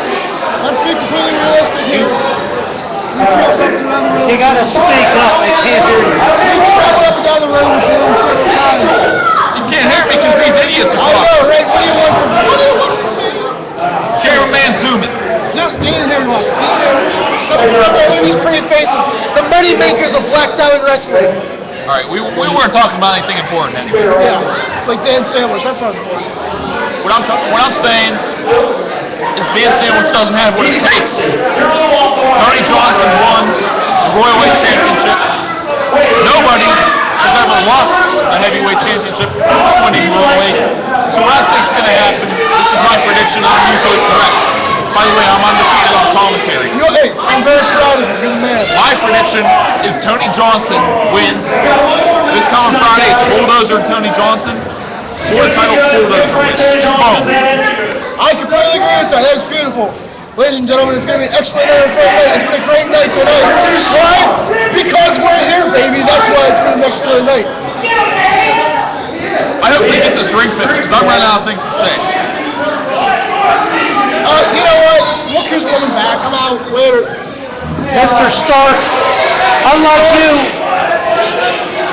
Speaker 5: let's be completely realistic here. We traveled up and down the road.
Speaker 2: You gotta speak up, I can't hear you.
Speaker 5: We traveled up and down the road with him 6 times.
Speaker 3: You can't hear me because these idiots are
Speaker 5: I
Speaker 3: talking.
Speaker 5: know, right? What do you want from me? What do you want from me?
Speaker 3: Cameraman, zoom it.
Speaker 5: Dean here to us. These pretty faces. The money makers of Black Diamond Wrestling.
Speaker 3: All right, we weren't talking about anything important anyway.
Speaker 5: Yeah, like Dan Sandwich. That's not important.
Speaker 3: What I'm saying is Dan Sandwich doesn't have what it takes. Tony Johnson won the Royal Weight Championship. Nobody has ever lost a heavyweight championship winning Royal Weight. So what I think is going to happen, this is my prediction, I'm usually correct. By the way, I'm undefeated on commentary.
Speaker 5: Hey, I'm very proud of you. You're the man.
Speaker 3: My prediction is Tony Johnson wins. This coming Friday, it's Bulldozer and Tony Johnson. For the title, Bulldozer wins. Boom.
Speaker 5: I completely agree with that. That was beautiful. Ladies and gentlemen, it's going to be an excellent night for night. It's been a great night tonight. Why? Because we're here, baby. That's why it's been an excellent night.
Speaker 3: I hope we get this ring fixed because I'm running out of things to say.
Speaker 5: You know what? Look who's coming back. I'm out later.
Speaker 2: Mr. Stark, unlike you,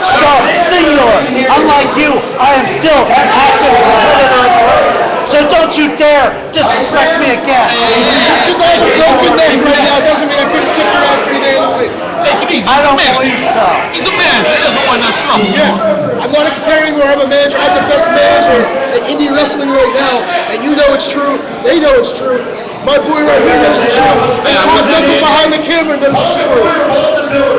Speaker 2: Stark, singular, unlike you, I am still an active competitor in the ring. So don't you dare disrespect me again.
Speaker 5: Just because I have a broken neck right now doesn't mean I couldn't kick your ass any day of the week.
Speaker 3: Take it easy.
Speaker 2: I don't
Speaker 3: He's a
Speaker 2: believe
Speaker 3: manager.
Speaker 2: so.
Speaker 3: He's a manager. He doesn't want no trouble.
Speaker 5: Yeah, I'm not comparing where I'm a manager. I'm the best manager in indie wrestling right now, and you know it's true. They know it's true. My boy right here knows it's true. This whole gentleman behind the camera knows it's true.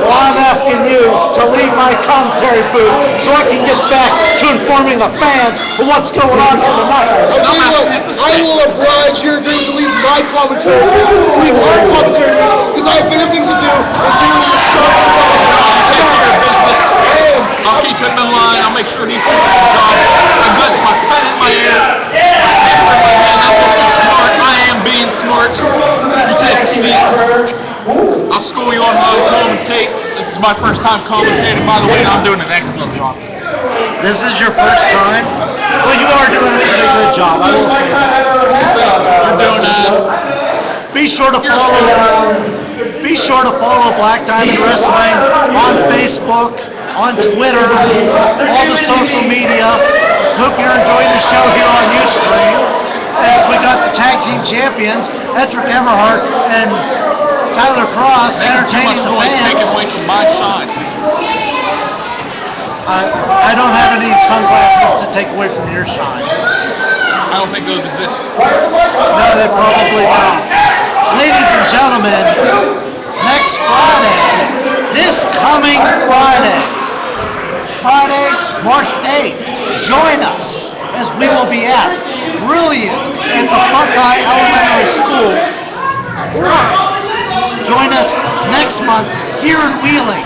Speaker 2: Well, I'm asking you to leave my commentary booth so I can get back to informing the fans of what's going on here tonight.
Speaker 5: I'll tell you what, I will oblige your agreement to leave my commentary, because I have better things to do than dealing with the stuff.
Speaker 3: Take care of business. I'll keep him in line. I'll make sure he's doing a good job. I'm good with my pen in my ear. My paper in my hand. I'm being smart. I am being smart. You take a seat. I'll school you on how to commentate. This is my first time commentating, by the way, and I'm doing an excellent job.
Speaker 2: This is your first time? Well, you are doing a pretty good job. I will say that.
Speaker 3: You're doing it.
Speaker 2: Be sure to follow Black Diamond Wrestling on Facebook, on Twitter, all the social media. Hope you're enjoying the show here on Ustream. As we got the tag team champions, Edric Everhart and Tyler Cross, entertaining the
Speaker 3: Always taken
Speaker 2: fans.
Speaker 3: away from my shine.
Speaker 2: I don't have any sunglasses to take away from your shine.
Speaker 3: I don't think those exist.
Speaker 2: No, they probably don't. Ladies and gentlemen, next Friday, this coming Friday, March 8th, join us as we will be at Brilliant at the Buckeye Elementary School. Or join us next month here in Wheeling,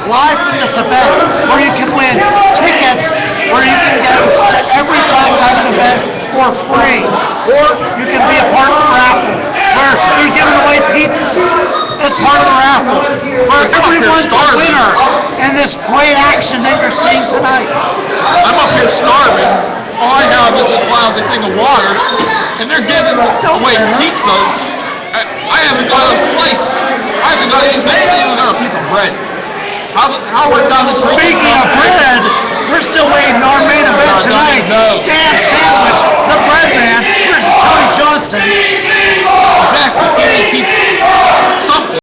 Speaker 2: live from this event where you can win tickets, where you can get to every Black Diamond event for free. Or you can be a part of the raffle where we're giving away pizzas as part of the raffle for everyone's a winner in this great action that you're seeing tonight.
Speaker 3: I'm up here starving. All I have is this lousy thing of water, and they're giving away pizzas. I haven't got a slice. I haven't got anything. They haven't even got a piece of bread. How we're done
Speaker 2: Speaking of bread, we're still waiting on our main event tonight. Dan Sandwich, the bread man, versus Tony Johnson.
Speaker 3: Exactly. Give me pizza. Something.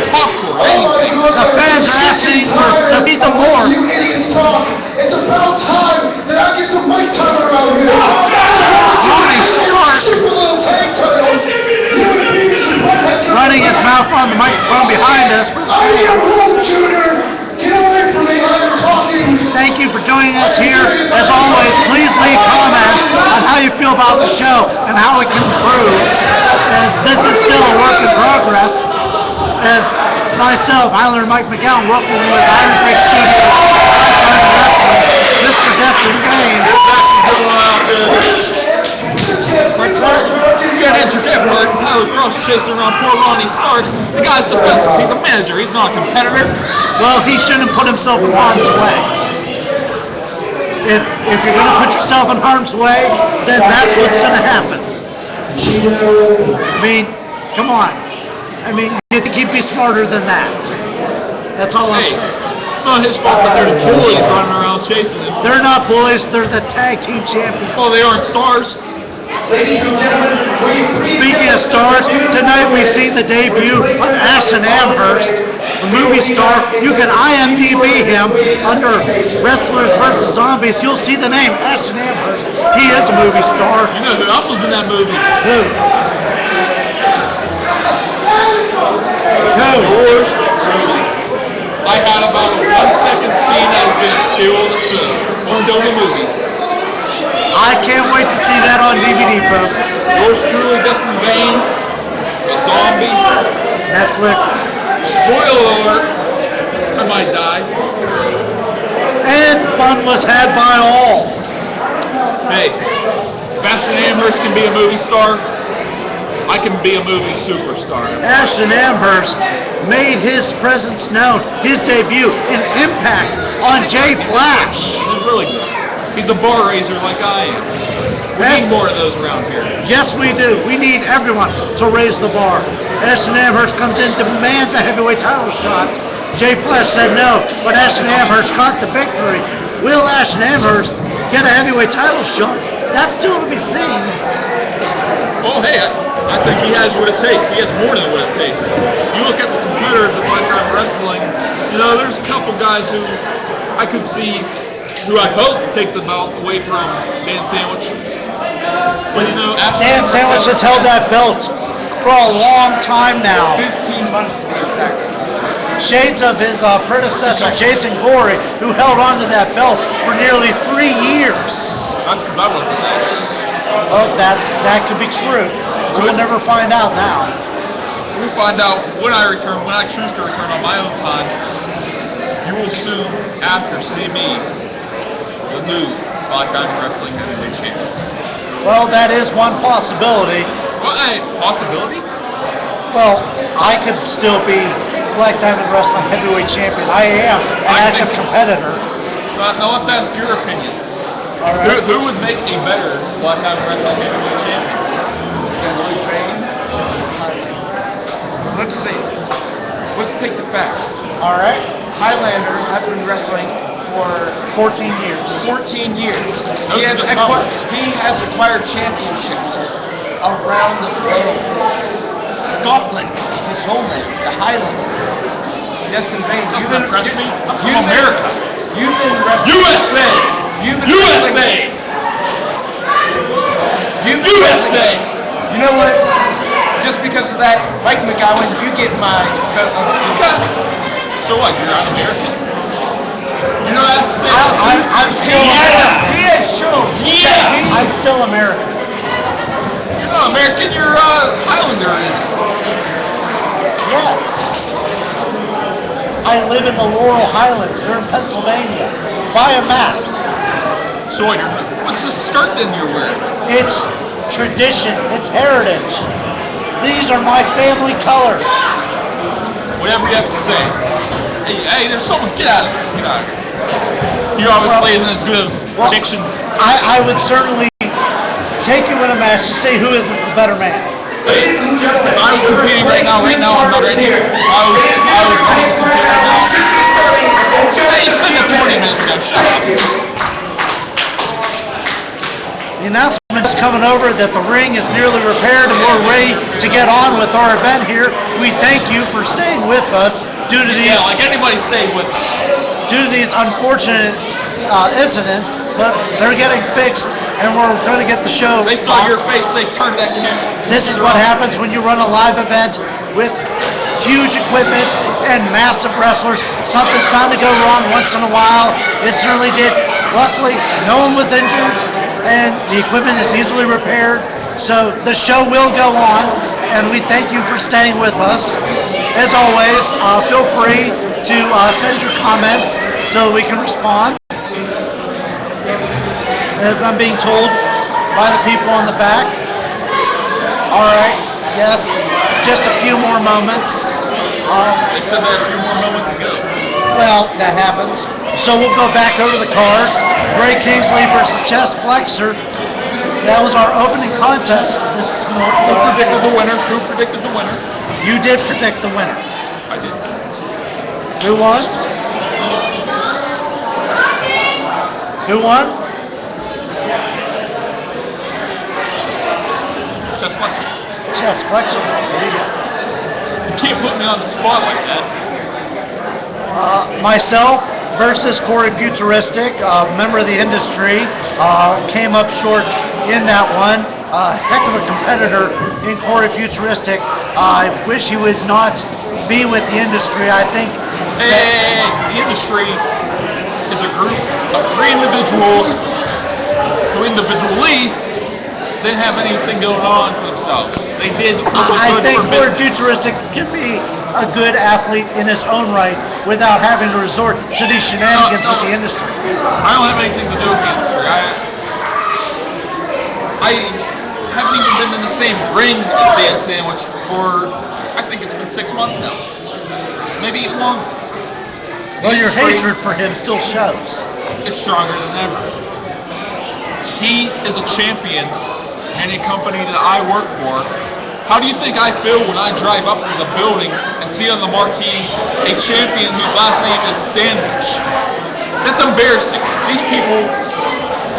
Speaker 3: Popcorn. Anything.
Speaker 2: The fans are asking to beat them more.
Speaker 6: You idiots talk. It's about time that I get some mic time around here.
Speaker 2: Tony Stark
Speaker 6: Stupid little tank titles. You and me should both have
Speaker 2: running his mouth on the microphone behind us.
Speaker 6: I am Rome Jr. Get away from me. I'm talking.
Speaker 2: Thank you for joining us here. As always, please leave comments on how you feel about the show and how it can improve, as this is still a work in progress. As myself, Highlander Mike McGowan, working with Iron Break Studios, Black Diamond Wrestling, Mr. Destin Payne.
Speaker 3: What's that? You got Edric Everhart and Tyler Cross chasing around poor Ronnie Starks. The guy's defenseless. He's a manager. He's not a competitor.
Speaker 2: Well, he shouldn't put himself in harm's way. If you're going to put yourself in harm's way, then that's what's going to happen. I mean, come on. I mean, you can be smarter than that. That's all I'm
Speaker 3: Hey,
Speaker 2: saying.
Speaker 3: it's not his fault that there's bullies running around chasing him.
Speaker 2: They're not bullies, they're the tag team champions.
Speaker 3: Oh, they aren't stars.
Speaker 2: Speaking of stars, tonight we've seen the debut of Ashton Amherst, a movie star. You can IMDb him under Wrestlers vs. Zombies. You'll see the name Ashton Amherst. He is a movie star.
Speaker 3: You know who else was in that movie?
Speaker 2: Who?
Speaker 3: Yours truly. I had about a 1 second scene that was going to steal the show. Or steal the movie.
Speaker 2: I can't wait to see that on DVD, folks.
Speaker 3: Yours truly, Dustin Bain, a zombie.
Speaker 2: Netflix.
Speaker 3: Spoiler alert, I might die.
Speaker 2: And fun was had by all.
Speaker 3: Hey, if Ashton Amherst can be a movie star, I can be a movie superstar.
Speaker 2: Ashton Amherst made his presence known, his debut in Impact on Jay Flash.
Speaker 3: He's really good. He's a bar raiser like I am. We need more of those around here.
Speaker 2: Yes, we do. We need everyone to raise the bar. Ashton Amherst comes in, demands a heavyweight title shot. Jay Flash said no, but Ashton Amherst caught the victory. Will Ashton Amherst get a heavyweight title shot? That's still to be seen.
Speaker 3: Well, hey, I think he has what it takes. He has more than what it takes. You look at the competitors at Black Diamond Wrestling, there's a couple guys who I could see, who I hope take the belt away from Dan Sandwich. But
Speaker 2: Dan Sandwich has held that belt for a long time now.
Speaker 4: 15 months to be exact.
Speaker 2: Shades of his predecessor, Jason Gorey, who held on to that belt for nearly 3 years.
Speaker 3: That's because I wasn't there.
Speaker 2: Oh, that could be true. We'll never find out now.
Speaker 3: We'll find out when I choose to return on my own time. You will soon after see me, the new Black Diamond Wrestling Heavyweight Champion.
Speaker 2: Well, that is one possibility.
Speaker 3: Well, possibility?
Speaker 2: Well, I could still be Black Diamond Wrestling Heavyweight Champion. I am an active competitor.
Speaker 3: Now let's ask your opinion.
Speaker 2: All right.
Speaker 3: Who would make a better Black Diamond Wrestling Heavyweight Champion?
Speaker 4: Let's see. Let's take the facts.
Speaker 2: All right.
Speaker 4: Highlander has been wrestling for
Speaker 2: 14 years.
Speaker 4: 14 years.
Speaker 3: Those
Speaker 4: He
Speaker 3: are
Speaker 4: has,
Speaker 3: just numbers.
Speaker 4: he has acquired championships around the globe. Scotland, his homeland, the Highlands. Destin Bain.
Speaker 3: Doesn't impress me. I'm from America.
Speaker 4: You've been wrestling.
Speaker 3: USA!
Speaker 4: You've been wrestling.
Speaker 3: USA!
Speaker 4: You know what? Just because of that, Mike McGowan, you get my.
Speaker 3: So what? You're not American? You're not
Speaker 2: I'm still
Speaker 4: He has shown.
Speaker 3: Yeah!
Speaker 2: I'm still American.
Speaker 3: You're not American. You're Highlander.
Speaker 2: Yes. I live in the Laurel Highlands here in Pennsylvania. Buy a map.
Speaker 3: So what? What's this skirt then you're wearing?
Speaker 2: It's tradition. It's heritage. These are my family colors.
Speaker 3: Whatever you have to say. Hey, there's someone. Get out of here. Get out of here. You obviously isn't as good as predictions.
Speaker 2: I would certainly take you in a match to say who is the better man.
Speaker 6: Ladies and gentlemen,
Speaker 3: If I was competing right now, I'm not ready. I was ready to compete right now. Hey, you said that 20 minutes ago. Shut up.
Speaker 2: The announcement is coming over that the ring is nearly repaired and we're ready to get on with our event here. We thank you for staying with us due to these
Speaker 3: Yeah, like anybody stayed with us.
Speaker 2: unfortunate incidents, but they're getting fixed and we're going to get the show.
Speaker 3: They saw your face, they turned that camera.
Speaker 2: This is what happens when you run a live event with huge equipment and massive wrestlers. Something's bound to go wrong once in a while. It certainly did. Luckily, no one was injured and the equipment is easily repaired. So the show will go on and we thank you for staying with us. As always, feel free to send your comments so we can respond. As I'm being told by the people on the back. All right, yes, just a few more moments.
Speaker 3: They said that a few more moments ago.
Speaker 2: Well, that happens. So we'll go back over the card. Greg Kingsley versus Chest Flexor. That was our opening contest this
Speaker 3: Who
Speaker 2: morning.
Speaker 3: predicted the winner? Who predicted the winner?
Speaker 2: You did predict the winner.
Speaker 3: I did.
Speaker 2: Who won? Who won?
Speaker 3: Chest Flexor.
Speaker 2: Chest Flexor. There you go.
Speaker 3: You can't put me on the spot like that.
Speaker 2: Myself versus Corey Futuristic, member of the industry, came up short in that one. Heck of a competitor in Corey Futuristic. I wish he would not be with the industry. I think
Speaker 3: Hey, the industry is a group of 3 individuals who individually didn't have anything going on for themselves. They did what was
Speaker 2: I
Speaker 3: good
Speaker 2: think
Speaker 3: for
Speaker 2: Corey
Speaker 3: business.
Speaker 2: Futuristic can be a good athlete in his own right without having to resort to these shenanigans with the industry.
Speaker 3: I don't have anything to do with the industry. I haven't even been in the same ring as Dan Sandwich for, I think it's been 6 months now. Maybe even longer.
Speaker 2: Well, your
Speaker 3: Industry-
Speaker 2: hatred for him still shows.
Speaker 3: It's stronger than ever. He is a champion in a company that I work for. How do you think I feel when I drive up to the building and see on the marquee a champion whose last name is Sandwich? That's embarrassing. These people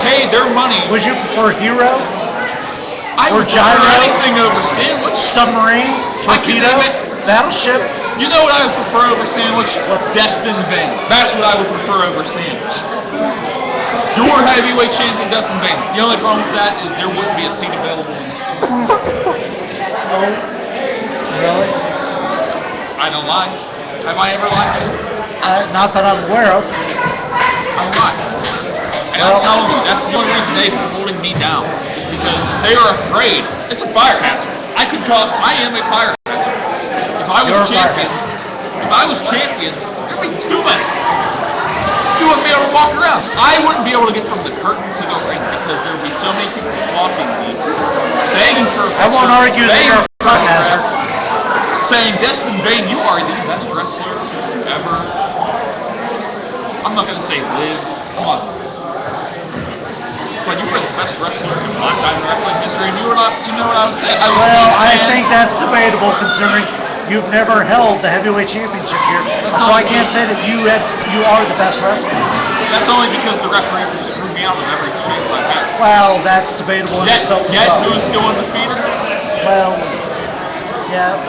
Speaker 3: pay their money.
Speaker 2: Would you prefer Hero?
Speaker 3: I
Speaker 2: or
Speaker 3: would prefer
Speaker 2: gyro,
Speaker 3: anything over sandwich.
Speaker 2: submarine,
Speaker 3: I could
Speaker 2: torpedo,
Speaker 3: name it.
Speaker 2: battleship.
Speaker 3: You know what I would prefer over sandwich?
Speaker 2: What's
Speaker 3: Destin Vane. That's what I would prefer over sandwich. Your heavyweight champion, Destin Vane. The only problem with that is there wouldn't be a seat available in this place.
Speaker 2: Really?
Speaker 3: I don't lie. Have I ever lied to you?
Speaker 2: Not that I'm aware of.
Speaker 3: I'm not. And I'm telling you, that's the only reason they've been holding me down, is because they are afraid. It's a fire hazard. I am a fire hazard. If I was champion, there'd be too many. You wouldn't be able to walk around. I wouldn't be able to get from the curtain to the ring because there would be so many people blocking me, begging for a
Speaker 2: I won't
Speaker 3: picture,
Speaker 2: argue that
Speaker 3: begging
Speaker 2: you're a
Speaker 3: for
Speaker 2: fire
Speaker 3: autograph,
Speaker 2: hazard.
Speaker 3: saying, Destin Vane, you are the best wrestler ever. I'm not going to say live. Come on. But you were the best wrestler in Black Diamond Wrestling history, and you know what I would say?
Speaker 2: I think that's debatable considering you've never held the heavyweight championship here. So I can't say that you are the best wrestler.
Speaker 3: That's only because the referees have screwed me out of every chance I've had.
Speaker 2: Well, that's debatable in itself as
Speaker 3: Yet
Speaker 2: well.
Speaker 3: who's still undefeated?
Speaker 2: Well, yes.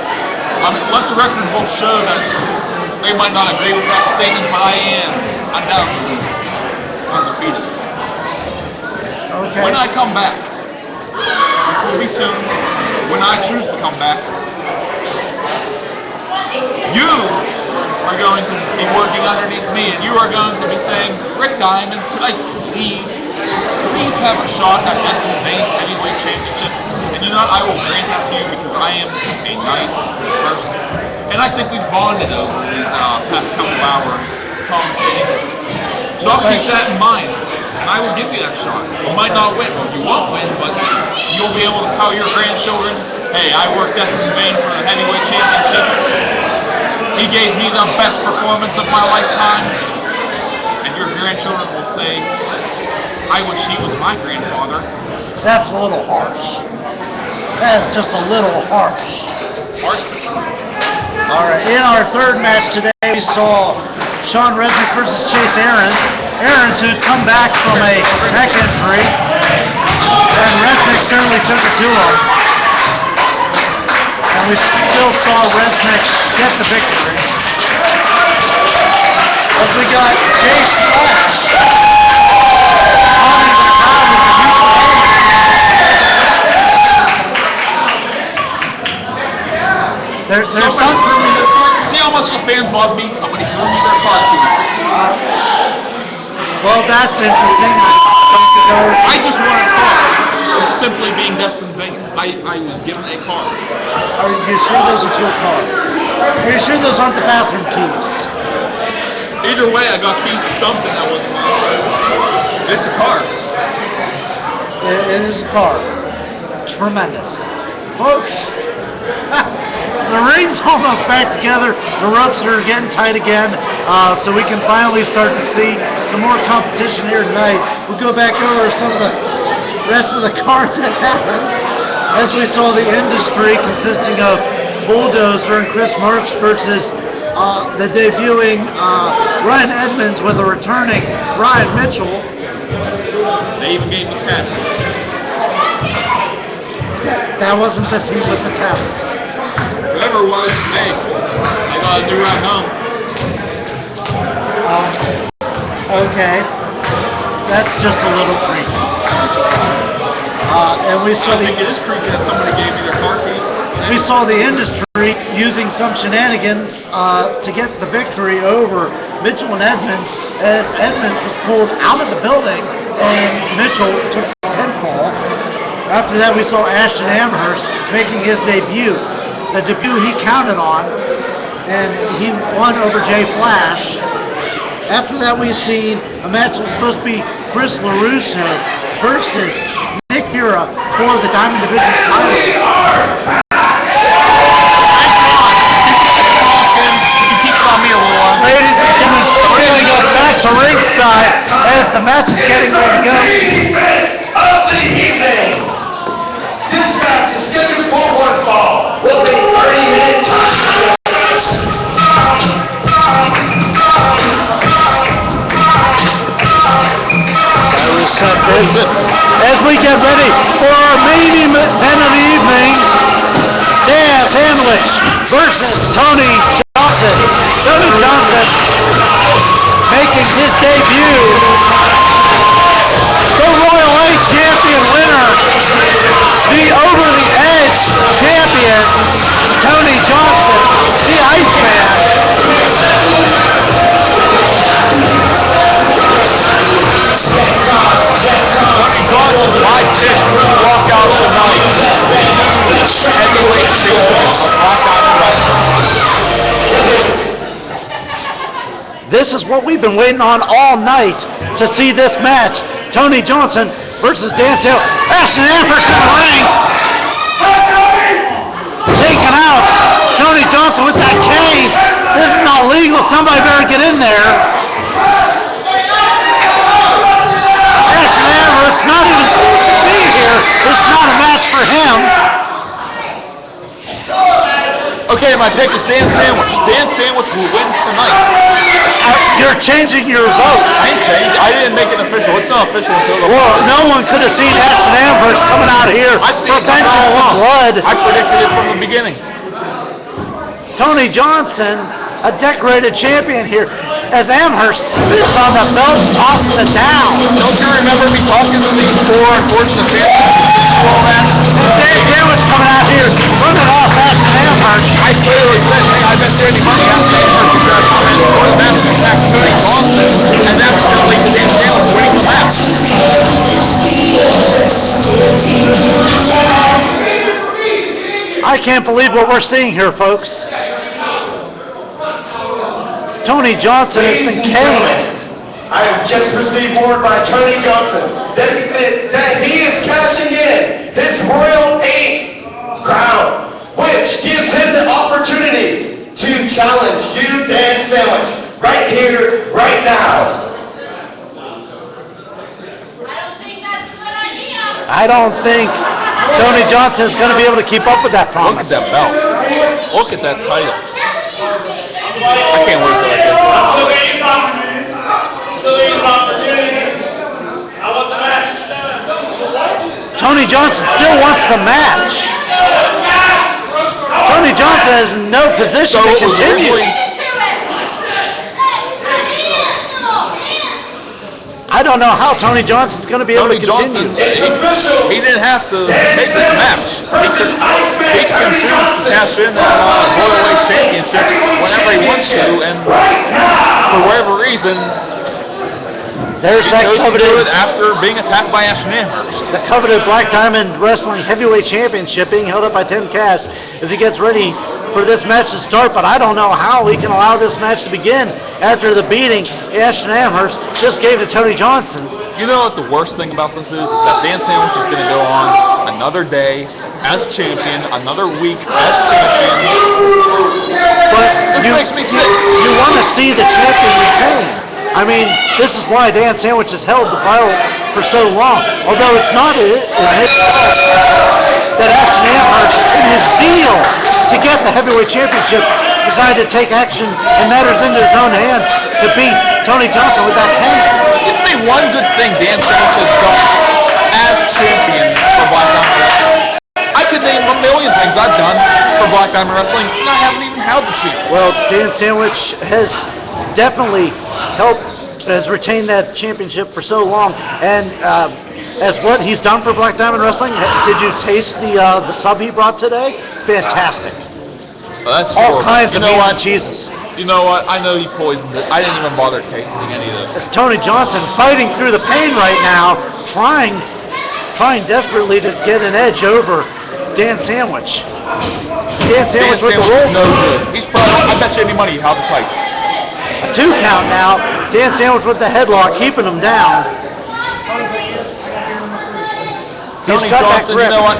Speaker 3: I mean, let the record books show that they might not agree with that statement, but I am undoubtedly undefeated.
Speaker 2: Okay.
Speaker 3: When I come back, which will be soon, when I choose to come back, you are going to be working underneath me, and you are going to be saying, Rick Diamond, could I please have a shot at Destin Vane's heavyweight championship? And you know what? I will grant that to you because I am a nice person. And I think we've bonded over these past couple hours commentating. So I'll keep that in mind, and I will give you that shot. You might not win, you won't win, but you'll be able to tell your grandchildren, hey, I worked Destin Vane for the heavyweight championship. He gave me the best performance of my lifetime. And your grandchildren will say, I wish he was my grandfather.
Speaker 2: That's a little harsh. That is just a little harsh.
Speaker 3: Harsh but true.
Speaker 2: All right. In our third match today, we saw Sean Resnick versus Chase Aarons. Aarons who had come back from a neck injury, and Resnick certainly took it to him. And we still saw Resnick get the victory. But we got Jay Slash taunting the crowd with the ukulele. There's some.
Speaker 3: See how much the fans love me? Somebody threw me their car keys.
Speaker 2: Well, that's interesting.
Speaker 3: I just want a car. Simply being Destin Vane. I was given a car.
Speaker 2: Are you sure those are your cars? Are you sure those aren't the bathroom keys?
Speaker 3: Either way, I got keys to something that wasn't mine. It's a car.
Speaker 2: It is a car. Tremendous. Folks, the ring's almost back together. The ropes are getting tight again, so we can finally start to see some more competition here tonight. We'll go back over some of the rest of the cards that happened. As we saw the industry consisting of Bulldozer and Chris Marks versus the debuting Ryan Edmonds with a returning Ryan Mitchell.
Speaker 3: They even gave me tassels.
Speaker 2: That wasn't the team with the tassels.
Speaker 3: Whoever it was, hey, I got a new ride home.
Speaker 2: Okay. That's just a little creepy. And we saw
Speaker 3: I think it is creepy that somebody gave me their car keys.
Speaker 2: we saw the industry using some shenanigans to get the victory over Mitchell and Edmonds, as Edmonds was pulled out of the building and Mitchell took the pinfall. After that, we saw Ashton Amherst making his debut, the debut he counted on, and he won over Jay Flash. After that, we've seen a match that was supposed to be Chris LaRusso versus Nick Mura for the Diamond Division title. Ladies and gentlemen, we're going to go back to ringside as the match is getting ready to go.
Speaker 6: Of the evening. This match is scheduled for one fall. Will be 30-minute time.
Speaker 2: to set this. As we get ready for our main event of the evening, Dan Sandwich versus Tony Johnson. Tony Johnson making his debut. The Royal A champion winner. The Over the Edge champion, Tony Johnson, the Iceman.
Speaker 3: Tony Johnson, my pick to walk out tonight. Heavyweight champion of Black Diamond Wrestling.
Speaker 2: This is what we've been waiting on all night to see this match. Tony Johnson versus Dan Taylor. Ashton Amherst in the ring. Taken out. Tony Johnson with that cane. This is not legal. Somebody better get in there. Ashton Amherst not even supposed to be here. This is not a match for him.
Speaker 3: Okay, my pick is Dan Sandwich. Dan Sandwich will win tonight.
Speaker 2: You're changing your vote.
Speaker 3: I ain't changed. I didn't make it official. It's not official until the
Speaker 2: Well, no one could have seen Ashton Amherst coming out here
Speaker 3: I see
Speaker 2: for
Speaker 3: it coming
Speaker 2: vengeance
Speaker 3: all
Speaker 2: and
Speaker 3: along.
Speaker 2: blood.
Speaker 3: I predicted it from the beginning.
Speaker 2: Tony Johnson, a decorated champion here, as Amherst spits on the belt, tossing it down.
Speaker 3: Don't you remember me talking to these four unfortunate fans before all that?
Speaker 2: Dan Sandwich coming out here, running off Ashton Amherst.
Speaker 3: I clearly said, hey, I bet you any money Ashton Amherst is going to come in for the match and attack Tony Johnson, and that's going to lead to Dan Sandwich winning the match.
Speaker 2: I can't believe what we're seeing here, folks. Tony Johnson has
Speaker 6: Ladies
Speaker 2: been
Speaker 6: and
Speaker 2: caned.
Speaker 6: gentlemen, I have just received word by Tony Johnson that he is cashing in his Royal A crown, which gives him the opportunity to challenge you, Dan Sandwich, right here, right now.
Speaker 2: I don't think Tony Johnson is going to be able to keep up with that
Speaker 3: Look
Speaker 2: promise.
Speaker 3: at that belt. Look at that title. I can't wait till I get to it.
Speaker 2: Tony Johnson still wants the match. Tony Johnson is in no position
Speaker 3: So
Speaker 2: to
Speaker 3: it was
Speaker 2: continue.
Speaker 3: originally,
Speaker 2: I don't know how Tony Johnson's going to be able to
Speaker 3: Tony
Speaker 2: continue.
Speaker 3: Johnson,
Speaker 6: It's official.
Speaker 3: he didn't have to
Speaker 6: Dan
Speaker 3: make this match.
Speaker 6: Sandwich versus Iceman
Speaker 3: He can
Speaker 6: Tony
Speaker 3: choose to
Speaker 6: Johnson.
Speaker 3: cash in that Royal Weight Championship whenever he wants to, and
Speaker 6: Right now.
Speaker 3: for whatever reason,
Speaker 2: There's
Speaker 3: he
Speaker 2: that
Speaker 3: chose to do it
Speaker 2: coveted,
Speaker 3: after being attacked by Ashton Amherst.
Speaker 2: the coveted Black Diamond Wrestling Heavyweight Championship being held up by Tim Cash as he gets ready for this match to start, but I don't know how he can allow this match to begin after the beating Ashton Amherst just gave to Tony Johnson.
Speaker 3: You know what the worst thing about this is that Dan Sandwich is going to go on another day as champion, another week as champion.
Speaker 2: But
Speaker 3: This makes me sick.
Speaker 2: You want to see the champion retain. I mean, this is why Dan Sandwich has held the belt for so long. Although it's not his fault that Ashton Amherst, in his zeal to get the heavyweight championship, decided to take action and matters into his own hands to beat Tony Johnson with that cane.
Speaker 3: Give me one good thing Dan Sandwich has done as champion for Black Diamond Wrestling. I could name a million things I've done for Black Diamond Wrestling, and I haven't even held the championship.
Speaker 2: Well, Dan Sandwich has definitely has retained that championship for so long, and as what he's done for Black Diamond Wrestling, did you taste the sub he brought today? Fantastic.
Speaker 3: That's
Speaker 2: All
Speaker 3: horrible.
Speaker 2: kinds
Speaker 3: You
Speaker 2: of
Speaker 3: know
Speaker 2: meats
Speaker 3: what?
Speaker 2: and cheeses.
Speaker 3: You know what? I know he poisoned it. I didn't even bother tasting any of those.
Speaker 2: As Tony Johnson fighting through the pain right now, trying desperately to get an edge over Dan Sandwich. Dan
Speaker 3: Dan
Speaker 2: Sandwich with the
Speaker 3: Sandwich
Speaker 2: roll.
Speaker 3: is no good. He's probably, I bet you any money how the fights.
Speaker 2: A 2 count now. Dan Sandwich with the headlock, keeping him down. He's
Speaker 3: Tony
Speaker 2: got that
Speaker 3: Johnson,
Speaker 2: grip.
Speaker 3: you know what?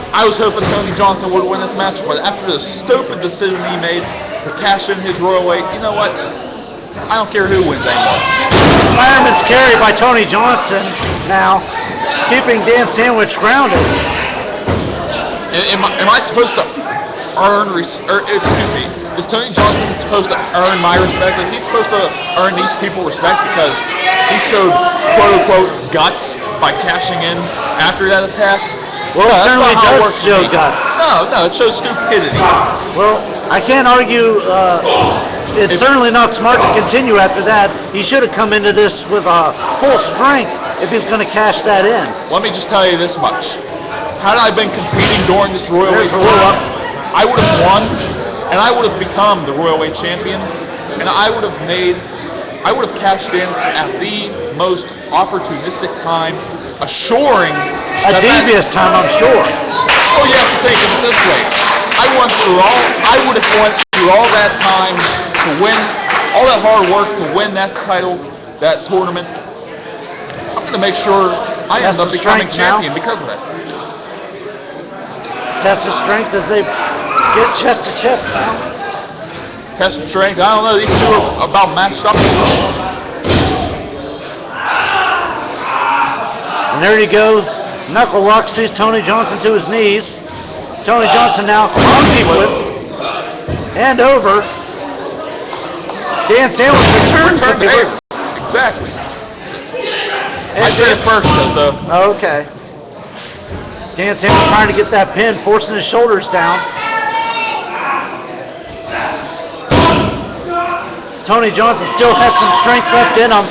Speaker 3: I was hoping Tony Johnson would win this match, but after the stupid decision he made to cash in his Royal Weight, you know what? I don't care who wins anymore.
Speaker 2: Fireman's carry by Tony Johnson now, keeping Dan Sandwich grounded.
Speaker 3: Am I supposed to earn, excuse me, Is Tony Johnson supposed to earn my respect? Is he supposed to earn these people respect because he showed quote-unquote guts by cashing in after that attack?
Speaker 2: Well, it
Speaker 3: that's
Speaker 2: certainly
Speaker 3: not how it
Speaker 2: does
Speaker 3: works for
Speaker 2: show
Speaker 3: me.
Speaker 2: guts.
Speaker 3: No, it shows stupidity.
Speaker 2: Well, I can't argue. It's certainly not smart to continue after that. He should have come into this with full strength if he's going to cash that in.
Speaker 3: Let me just tell you this much. Had I been competing during this Royal Weight
Speaker 2: There's a roll-up.
Speaker 3: tournament, I would have won, and I would have become the Royal Weight champion, and I would have cashed in at the most opportunistic time, assuring
Speaker 2: A devious time, I'm sure.
Speaker 3: Oh, you have to think of it this way. I would have went through all that time to win, all that hard work to win that title, that tournament. I'm going to make sure I end
Speaker 2: Test
Speaker 3: up
Speaker 2: of
Speaker 3: becoming
Speaker 2: strength now.
Speaker 3: champion because of that.
Speaker 2: Test of strength as they get chest to chest now.
Speaker 3: Test of strength. I don't know. These two are about matched up.
Speaker 2: And there you go. Knuckle lock sees Tony Johnson to his knees. Tony Johnson now monkey flip. And over. Dan Sandwich returns the
Speaker 3: Hey,
Speaker 2: flip.
Speaker 3: exactly. I said it first, though, so.
Speaker 2: Okay. Dan Sandwich trying to get that pin, forcing his shoulders down. Tony Johnson still has some strength left in him.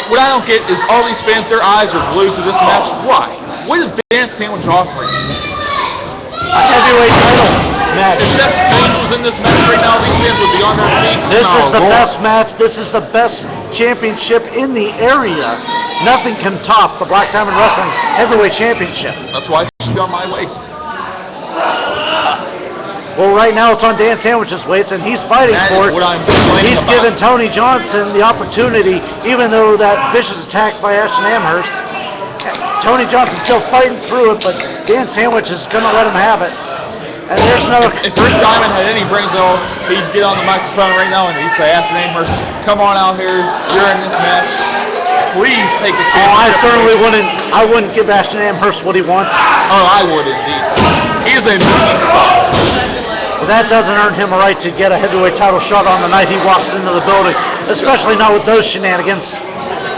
Speaker 3: What I don't get is all these fans, their eyes are glued to this match. Why? What is Dan Sandwich offering?
Speaker 2: A heavyweight title match.
Speaker 3: If Best Thing was in this match right now, these fans would be on their feet.
Speaker 2: This is the
Speaker 3: roaring.
Speaker 2: best match. This is the best championship in the area. Nothing can top the Black Diamond Wrestling Heavyweight Championship.
Speaker 3: That's why it should be on my waist.
Speaker 2: Well, right now it's on Dan Sandwich's waist, and he's fighting
Speaker 3: That
Speaker 2: for
Speaker 3: is
Speaker 2: it.
Speaker 3: what I'm complaining
Speaker 2: He's
Speaker 3: about.
Speaker 2: given Tony Johnson the opportunity, even though that vicious attack by Ashton Amherst. Tony Johnson's still fighting through it, but Dan Sandwich is going to let him have it. And there's another.
Speaker 3: If Rick Diamond had any brains at all, he'd get on the microphone right now and he'd say, Ashton Amherst, come on out here. You're in this match. Please take the championship.
Speaker 2: Oh, I certainly wouldn't. I wouldn't give Ashton Amherst what he wants.
Speaker 3: Oh, I would indeed. He is a movie star.
Speaker 2: But that doesn't earn him a right to get a heavyweight title shot on the night he walks into the building, especially not with those shenanigans.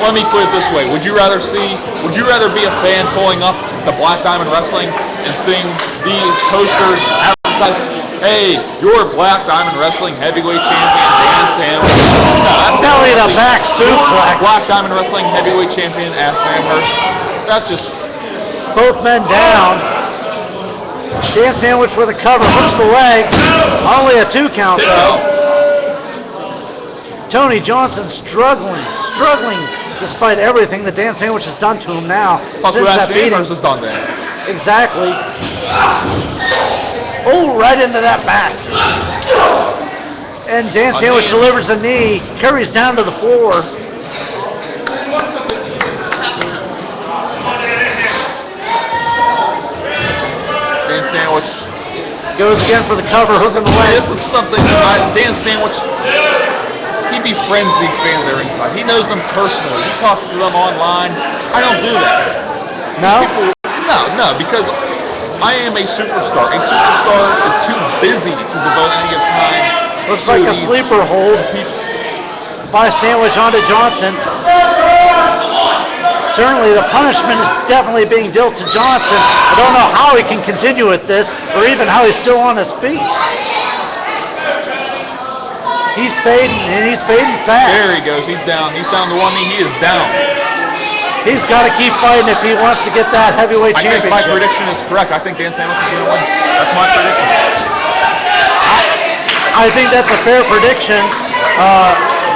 Speaker 3: Let me put it this way. Would you rather be a fan pulling up to Black Diamond Wrestling and seeing the poster advertising, hey, you're Black Diamond Wrestling Heavyweight Champion Dan Sandwich. No, that's
Speaker 2: Belly to back suplex.
Speaker 3: Black Diamond Wrestling Heavyweight Champion Ashton Amherst. That's just
Speaker 2: Both men down. Dan Sandwich with a cover, hooks the leg. Only a 2 count though. Tony Johnson struggling despite everything that Dan Sandwich has done to him now
Speaker 3: plus
Speaker 2: since
Speaker 3: what
Speaker 2: that
Speaker 3: Ashton
Speaker 2: beating.
Speaker 3: Amherst has done there.
Speaker 2: Exactly. Oh, right into that back. And Dan Sandwich delivers a knee, carries down to the floor.
Speaker 3: Dan Sandwich.
Speaker 2: Goes again for the cover, hooking the leg.
Speaker 3: This is something Dan Sandwich, he befriends these fans that are inside. He knows them personally. He talks to them online. I don't do that.
Speaker 2: No?
Speaker 3: No, because I am a superstar. A superstar is too busy to devote any of time.
Speaker 2: Looks
Speaker 3: to
Speaker 2: like a
Speaker 3: these
Speaker 2: sleeper hold by Sandwich onto Johnson. Certainly the punishment is definitely being dealt to Johnson. I don't know how he can continue with this or even how he's still on his feet. He's fading, and he's fading fast.
Speaker 3: There he goes. He's down. He's down to one knee. He is down.
Speaker 2: He's got to keep fighting if he wants to get that heavyweight
Speaker 3: I think
Speaker 2: championship.
Speaker 3: my prediction is correct. I think Dan Sandwich is going to win. That's my prediction.
Speaker 2: I think that's a fair prediction.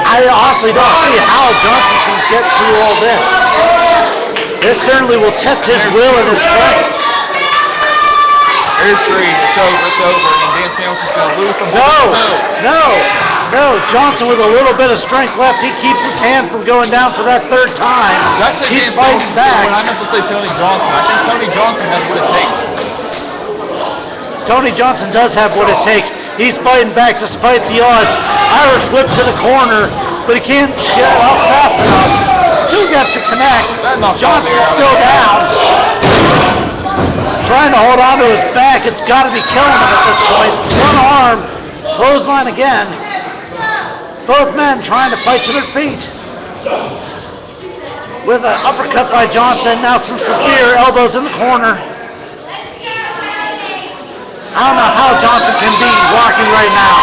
Speaker 2: I honestly don't see how Johnson can get through all this. This certainly will test his will and his strength.
Speaker 3: There's three. It's over. And Dan Sandwich is going to lose the
Speaker 2: No. Johnson with a little bit of strength left. He keeps his hand from going down for that 3rd time.
Speaker 3: Did I say
Speaker 2: He
Speaker 3: Dan
Speaker 2: fights
Speaker 3: Sandwich?
Speaker 2: back.
Speaker 3: When I meant to say Tony Johnson. I think Tony Johnson has what it takes.
Speaker 2: Tony Johnson does have what it takes. He's fighting back despite the odds. Irish whip to the corner, but he can't get it off fast enough. Still gets to connect. Johnson's still down. Trying to hold on to his back. It's got to be killing him at this point. One arm Clothesline again. Both men trying to fight to their feet. With an uppercut by Johnson. Now some severe elbows in the corner. I don't know how Johnson can be rocking right now.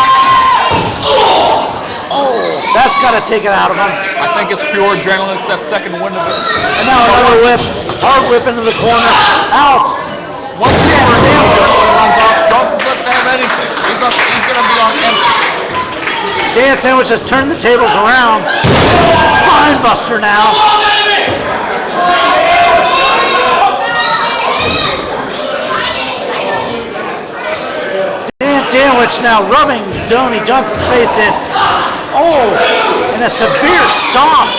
Speaker 2: Oh, that's got to take it out of him.
Speaker 3: I think it's pure adrenaline. It's that second wind of it.
Speaker 2: And now another whip. Hard whip into the corner. Out.
Speaker 3: Once the first runs off, Johnson's not going to have anything. He's going to be on empty.
Speaker 2: Dan Sandwich has turned the tables around. Spine buster now. Dan Sandwich now rubbing Tony Johnson's face in. Oh, and a severe stomp.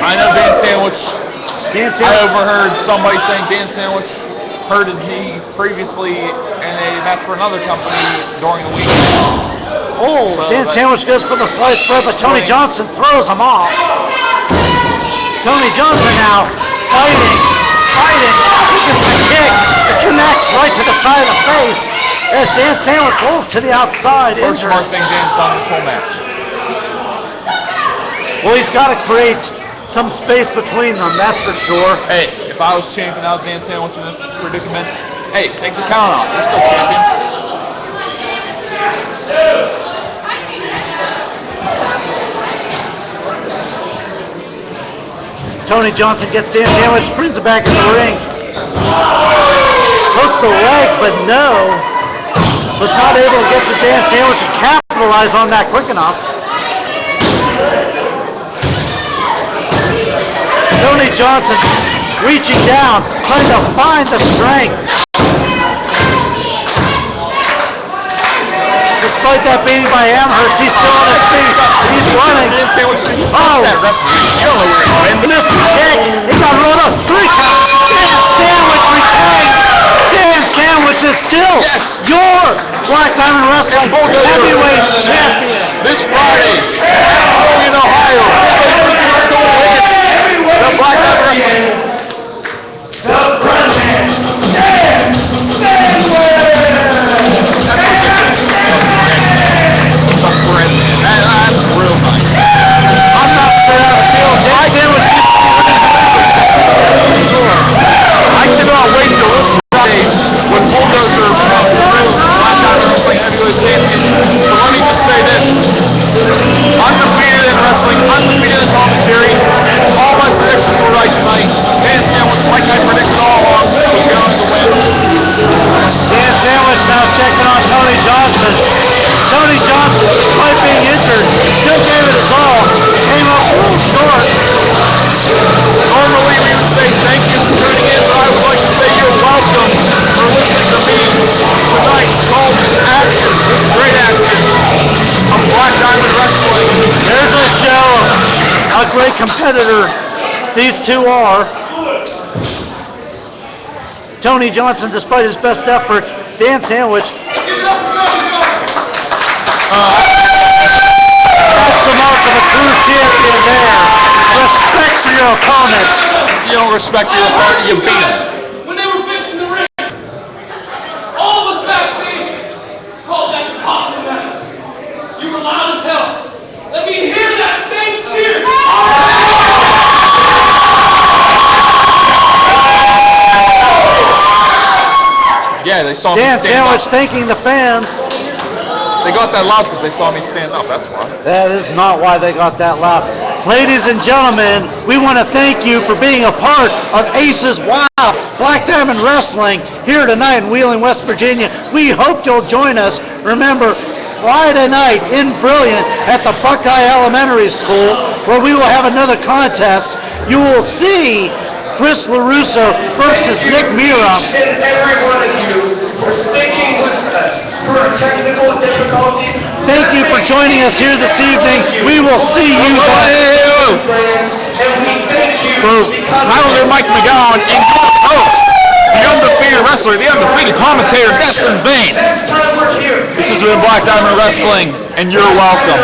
Speaker 3: I know Dan Sandwich.
Speaker 2: Dan
Speaker 3: I
Speaker 2: Sandwich.
Speaker 3: overheard somebody saying Dan Sandwich hurt his knee previously in a match for another company during the week.
Speaker 2: Oh,
Speaker 3: So
Speaker 2: Dan
Speaker 3: that-
Speaker 2: Sandwich goes for the slice bread, but Tony Johnson throws him off. Tony Johnson now fighting. Looking for the kick. It connects right to the side of the face as Dan Sandwich rolls to the outside.
Speaker 3: First
Speaker 2: Injured.
Speaker 3: smart thing Dan's done this whole match.
Speaker 2: Well, he's got to create some space between them, that's for sure.
Speaker 3: Hey, if I was champion, I was Dan Sandwich in this predicament. Hey, take the count off. You're still champion.
Speaker 2: Tony Johnson gets Dan Sandwich, brings it back in the ring. Hook the leg, but no. Was not able to get to Dan Sandwich and capitalize on that quick enough. Tony Johnson reaching down, trying to find the strength. Despite that beating by Amherst, he's still on his feet. He's running.
Speaker 3: Dan Sandwich didn't
Speaker 2: Oh.
Speaker 3: touch that referee. You don't know where he's been.
Speaker 2: Missed the kick. He got rolled up. 3 counts. Dan Sandwich retained. Dan Sandwich is still your Black Diamond Wrestling heavyweight champion.
Speaker 3: This Friday, at Logan, Ohio, the Black Diamond Wrestling.
Speaker 6: The Brandon Dan Sandwich!
Speaker 3: That's real nice.
Speaker 2: I'm not sure how to feel. Dan Sandwich
Speaker 3: I cannot wait till this Friday when Bulldozer becomes the real Black Diamond Wrestling heavyweight champion. But let me just say this. Undefeated in wrestling, undefeated in commentary. All my predictions were right tonight. Dan Sandwich, like I predicted all along, was going to win.
Speaker 2: Dan Sandwich now checking on Tony Johnson. Tony Johnson, despite being injured, still gave it his all. Came up a little short.
Speaker 3: Normally we would say thank you for tuning in, but I would like to say you're welcome for listening to me tonight. Call this action, this great action of Black Diamond Wrestling.
Speaker 2: There's a show of a great competitor. These two are. Tony Johnson, despite his best efforts. Dan Sandwich. That's the mark of a true champion there. Respect for your opponent.
Speaker 3: If you don't respect your opponent, you beat him.
Speaker 7: When they were fixing the ring, all of us backstage called that the Coffin Match. You were loud as hell. Let me hear that same cheer.
Speaker 3: Yeah, they saw me
Speaker 2: Dan
Speaker 3: stand
Speaker 2: Sandwich
Speaker 3: up.
Speaker 2: thanking the fans.
Speaker 3: They got that loud because they saw me stand up, that's why.
Speaker 2: That is not why they got that loud. Ladies and gentlemen, we want to thank you for being a part of Aces Wild Black Diamond Wrestling here tonight in Wheeling, West Virginia. We hope you'll join us. Remember, Friday night in Brilliant at the Buckeye Elementary School, where we will have another contest. You will see Chris LaRusso versus Nick Mira.
Speaker 6: Each and every one of you for sticking with us for our technical difficulties.
Speaker 2: Thank you for joining us here this evening. We will see you then.
Speaker 6: Friends, and we thank you
Speaker 3: For
Speaker 6: because
Speaker 3: Tyler Mike McGowan and your host, the undefeated wrestler, the undefeated commentator, Destin Vane.
Speaker 6: next time we're here.
Speaker 3: This has been Black Diamond Wrestling, and you're welcome.